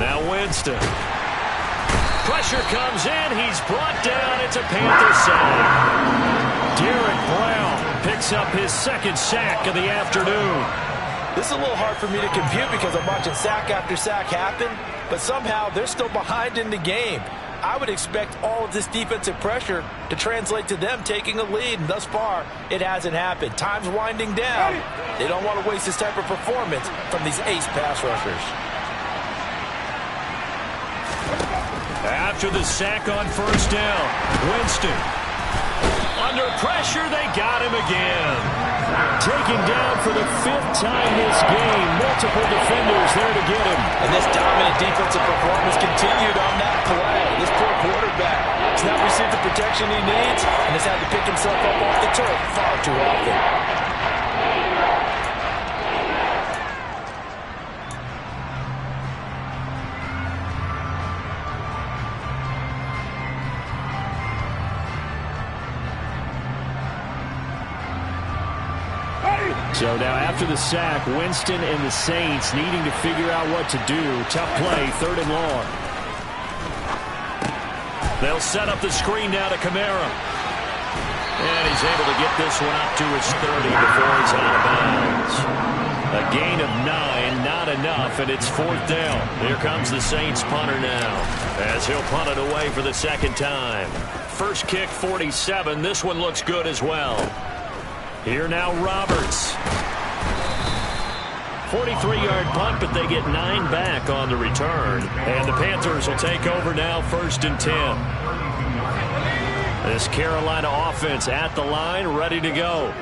Speaker 2: Now Winston. Pressure comes in. He's brought down. It's a Panther sack.
Speaker 4: Derek Brown picks up his 2nd sack of the afternoon.
Speaker 3: This is a little hard for me to compute because I'm watching sack after sack happen, but somehow they're still behind in the game. I would expect all of this defensive pressure to translate to them taking a lead, and thus far, it hasn't happened. Time's winding down. They don't want to waste this type of performance from these ace pass rushers.
Speaker 2: After the sack on 1st down, Winston. Under pressure, they got him again.
Speaker 4: Taken down for the 5th time this game. Multiple defenders there to get him.
Speaker 3: And this dominant defensive performance continued on that play. This poor quarterback has not received the protection he needs and has had to pick himself up off the turf far too often.
Speaker 4: So now after the sack, Winston and the Saints needing to figure out what to do. Tough play, 3rd and long.
Speaker 2: They'll set up the screen now to Kamara. And he's able to get this one up to his 30 before he's out of bounds. A gain of 9, not enough, and it's 4th down. Here comes the Saints punter now, as he'll punt it away for the 2nd time. First kick, 47. This one looks good as well. Here now, Roberts. 43-yard punt, but they get 9 back on the return. And the Panthers will take over now, 1st and 10. This Carolina offense at the line, ready to go.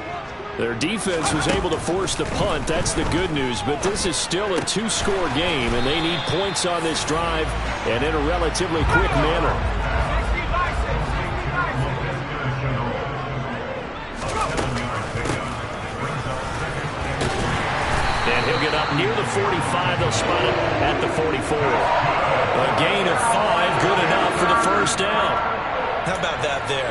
Speaker 4: Their defense was able to force the punt. That's the good news. But this is still a two-score game, and they need points on this drive and in a relatively quick manner. And he'll get up near the 45. They'll spot it at the 44. A gain of 5, good enough for the first down.
Speaker 3: How about that there?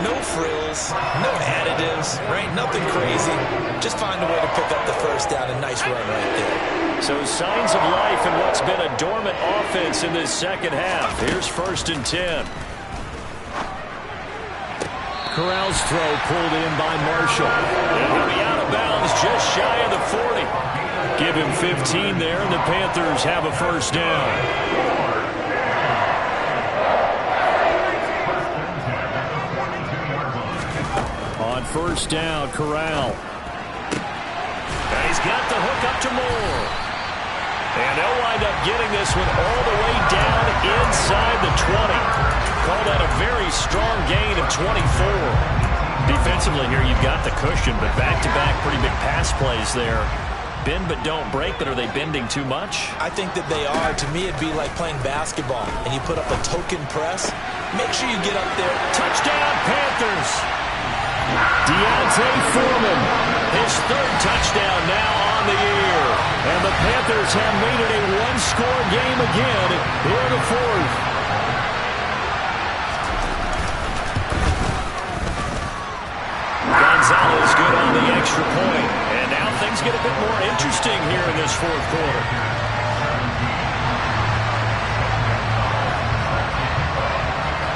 Speaker 3: No frills, no additives, right? Nothing crazy. Just find a way to pick up the first down. A nice run right there.
Speaker 2: So signs of life in what's been a dormant offense in this second half. Here's 1st and 10.
Speaker 4: Corral's throw pulled in by Marshall.
Speaker 2: And he'll be out of bounds just shy of the 40. Give him 15 there, and the Panthers have a first down.
Speaker 4: On first down, Corral.
Speaker 2: And he's got the hook up to Moore. And they'll wind up getting this one all the way down inside the 20. Call that a very strong gain of 24. Defensively here, you've got the cushion, but back-to-back pretty big pass plays there. Bend but don't break, but are they bending too much?
Speaker 3: I think that they are. To me, it'd be like playing basketball, and you put up a token press. Make sure you get up there.
Speaker 2: Touchdown, Panthers!
Speaker 4: Deontay Foreman,
Speaker 2: his 3rd touchdown now on the year.
Speaker 4: And the Panthers have made it a one-score game again here in the 4th.
Speaker 2: Gonzalez good on the extra point. And now things get a bit more interesting here in this 4th quarter.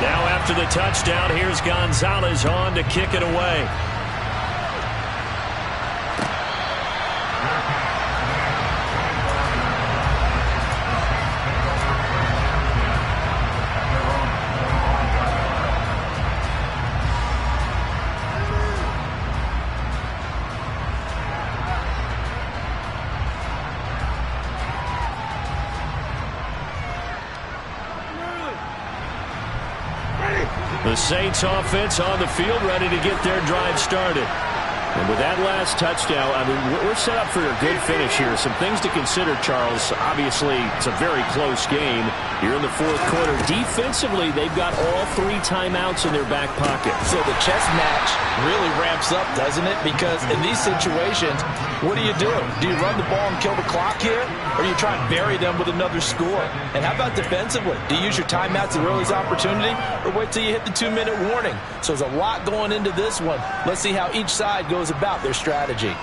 Speaker 2: Now after the touchdown, here's Gonzalez on to kick it away. The Saints offense on the field, ready to get their drive started.
Speaker 4: And with that last touchdown, I mean, we're set up for a good finish here. Some things to consider, Charles. Obviously, it's a very close game. You're in the 4th quarter. Defensively, they've got all 3 timeouts in their back pocket.
Speaker 3: So the chess match really ramps up, doesn't it? Because in these situations, what do? Do you run the ball and kill the clock here? Or do you try and bury them with another score? And how about defensively? Do you use your timeouts at early's opportunity? Or wait till you hit the 2-minute warning? So there's a lot going into this one. Let's see how each side goes about their strategy.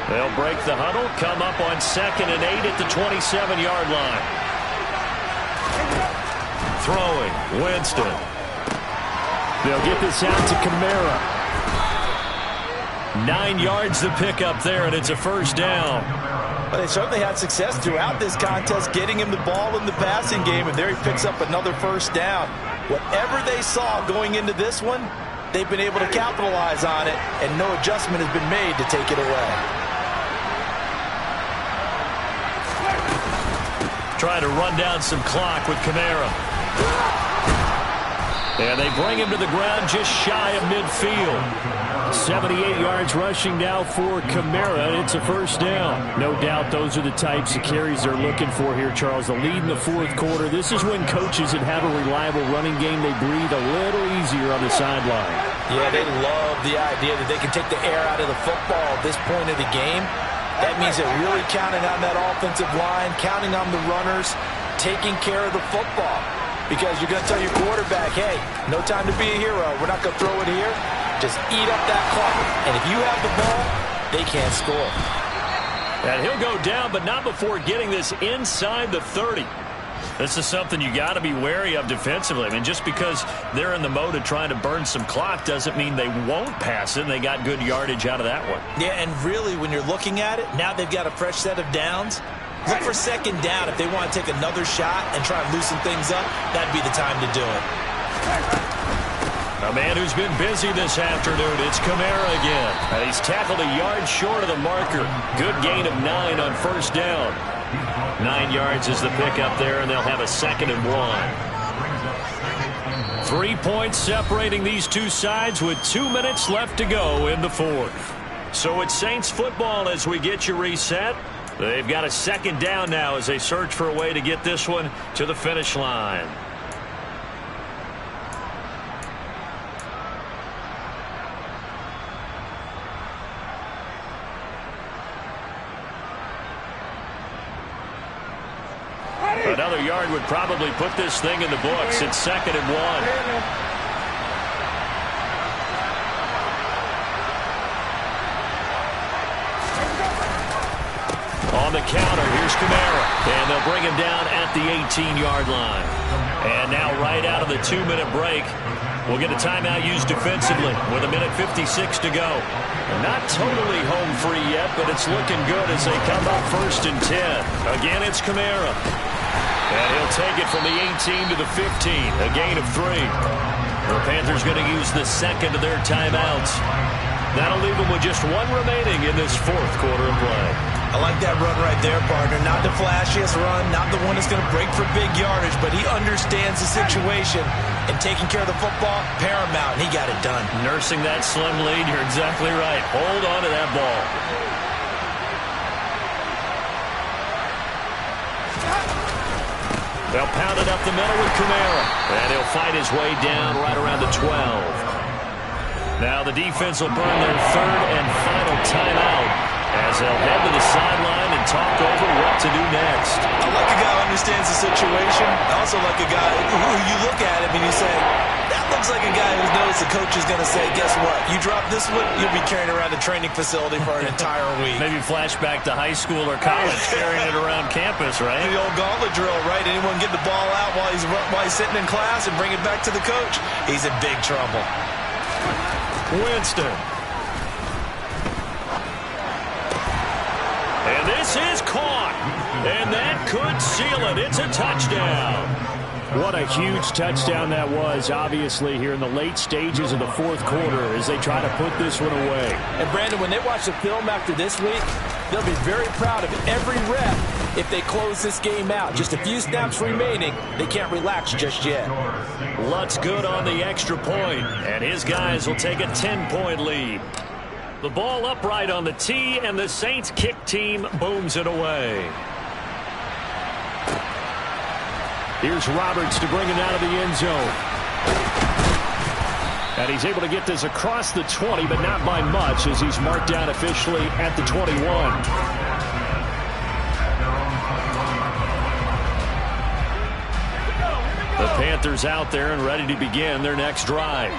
Speaker 2: They'll break the huddle, come up on 2nd and 8 at the 27-yard line. Throwing, Winston.
Speaker 4: They'll get this out to Kamara.
Speaker 2: 9 yards to pick up there, and it's a first down.
Speaker 3: But they certainly had success throughout this contest getting him the ball in the passing game, and there he picks up another first down. Whatever they saw going into this one, they've been able to capitalize on it, and no adjustment has been made to take it away.
Speaker 2: Trying to run down some clock with Kamara. And they bring him to the ground just shy of midfield.
Speaker 4: 78 yards rushing now for Kamara, and it's a first down. No doubt those are the types of carries they're looking for here, Charles. The lead in the 4th quarter. This is when coaches that have a reliable running game, they breathe a little easier on the sideline.
Speaker 3: Yeah, they love the idea that they can take the air out of the football at this point of the game. That means they're really counting on that offensive line, counting on the runners, taking care of the football. Because you're going to tell your quarterback, hey, no time to be a hero. We're not going to throw it here. Just eat up that clock. And if you have the ball, they can't score.
Speaker 2: And he'll go down, but not before getting this inside the 30. This is something you got to be wary of defensively. I mean, just because they're in the mode of trying to burn some clock doesn't mean they won't pass it. And they got good yardage out of that one.
Speaker 3: Yeah, and really, when you're looking at it, now they've got a fresh set of downs. Look for 2nd down. If they want to take another shot and try and loosen things up, that'd be the time to do it.
Speaker 2: A man who's been busy this afternoon, it's Kamara again. And he's tackled a yard short of the marker. Good gain of 9 on first down. 9 yards is the pickup there, and they'll have a 2nd and 1. 3 points separating these two sides with 2 minutes left to go in the fourth. So it's Saints football as we get you reset. They've got a second down now as they search for a way to get this one to the finish line. Another yard would probably put this thing in the books. It's 2nd and 1. On the counter, here's Kamara. And they'll bring him down at the 18-yard line. And now right out of the 2-minute break, we'll get a timeout used defensively with 1:56 to go. Not totally home free yet, but it's looking good as they come up 1st and 10. Again, it's Kamara. And he'll take it from the 18 to the 15, a gain of 3. The Panthers going to use the second of their timeouts. That'll leave them with just 1 remaining in this fourth quarter of play.
Speaker 3: I like that run right there, partner. Not the flashiest run, not the one that's going to break for big yardage, but he understands the situation, and taking care of the football, paramount, and he got it done.
Speaker 2: Nursing that slim lead, you're exactly right. Hold on to that ball. They'll pound it up the middle with Kamara, and he'll fight his way down right around the 12. Now the defense will burn their 3rd and final timeout as they'll head to the sideline and talk over what to do next.
Speaker 3: I like a guy who understands the situation. I also like a guy who you look at him and you say, that looks like a guy who knows the coach is going to say, guess what? You drop this one, you'll be carrying around a training facility for an entire week.
Speaker 2: Maybe flashback to high school or college, carrying it around campus, right?
Speaker 3: The old gauntlet drill, right? Anyone get the ball out while he's sitting in class and bring it back to the coach? He's in big trouble.
Speaker 2: Winston. And this is caught. And that could seal it. It's a touchdown.
Speaker 4: What a huge touchdown that was, obviously, here in the late stages of the fourth quarter as they try to put this one away.
Speaker 3: And, Brandon, when they watch the film after this week, they'll be very proud of every rep if they close this game out. Just a few snaps remaining. They can't relax just yet.
Speaker 2: Lutz good on the extra point, and his guys will take a 10-point lead. The ball upright on the tee, and the Saints kick team booms it away.
Speaker 4: Here's Roberts to bring it out of the end zone. And he's able to get this across the 20, but not by much as he's marked down officially at the 21.
Speaker 2: The Panthers out there and ready to begin their next drive.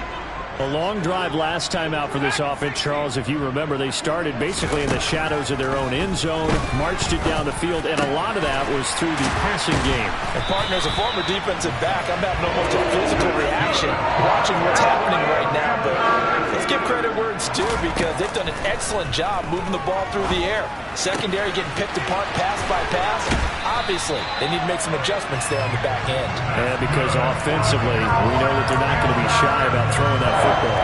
Speaker 4: A long drive last time out for this offense, Charles. If you remember, they started basically in the shadows of their own end zone, marched it down the field, and a lot of that was through the passing game.
Speaker 3: And, partner, as a former defensive back, I'm having almost a physical reaction watching what's happening right now. But let's give credit where it's due because they've done an excellent job moving the ball through the air. Secondary getting picked apart pass by pass. Obviously, they need to make some adjustments there on the back end.
Speaker 4: And because offensively, we know that they're not going to be shy about throwing that football.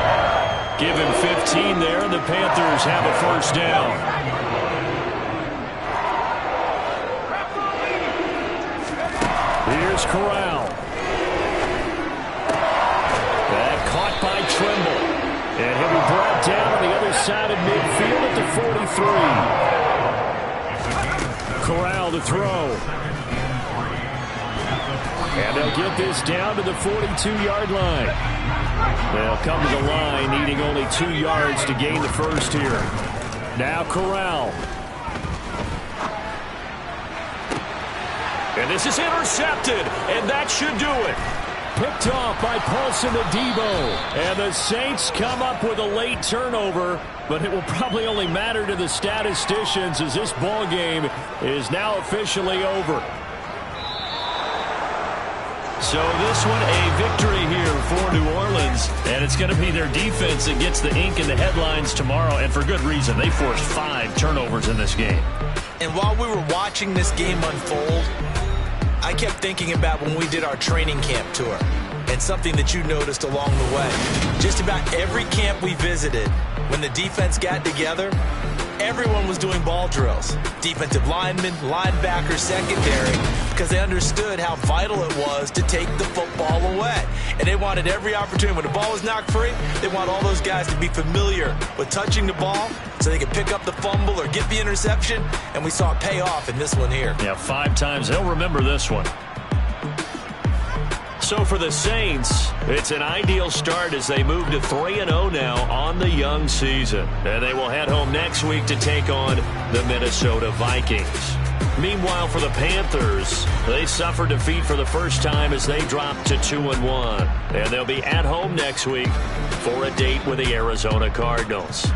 Speaker 2: Give him 15 there, and the Panthers have a first down.
Speaker 4: Here's Corral.
Speaker 2: That caught by Trimble.
Speaker 4: And he'll be brought down on the other side of midfield at the 43. Corral to throw. And they'll get this down to the 42-yard line. They'll come to the line needing only 2 yards to gain the first here. Now Corral.
Speaker 2: And this is intercepted, and that should do it.
Speaker 4: Picked off by Paulson Adebo. And the Saints come up with a late turnover, but it will probably only matter to the statisticians as this ball game is now officially over.
Speaker 2: So this one a victory here for New Orleans, and it's going to be their defense that gets the ink in the headlines tomorrow, and for good reason. They forced 5 turnovers in this game.
Speaker 3: And while we were watching this game unfold, I kept thinking about when we did our training camp tour and something that you noticed along the way. Just about every camp we visited, when the defense got together, Everyone was doing ball drills. Defensive linemen, linebackers, secondary, because they understood how vital it was to take the football away. And they wanted every opportunity. When the ball was knocked free, they want all those guys to be familiar with touching the ball so they could pick up the fumble or get the interception. And we saw it pay off in this one here.
Speaker 2: Yeah, 5 times. They'll remember this one. So for the Saints, it's an ideal start as they move to 3-0 now on the young season. And they will head home next week to take on the Minnesota Vikings. Meanwhile, for the Panthers, they suffered defeat for the first time as they dropped to 2-1. And they'll be at home next week for a date with the Arizona Cardinals.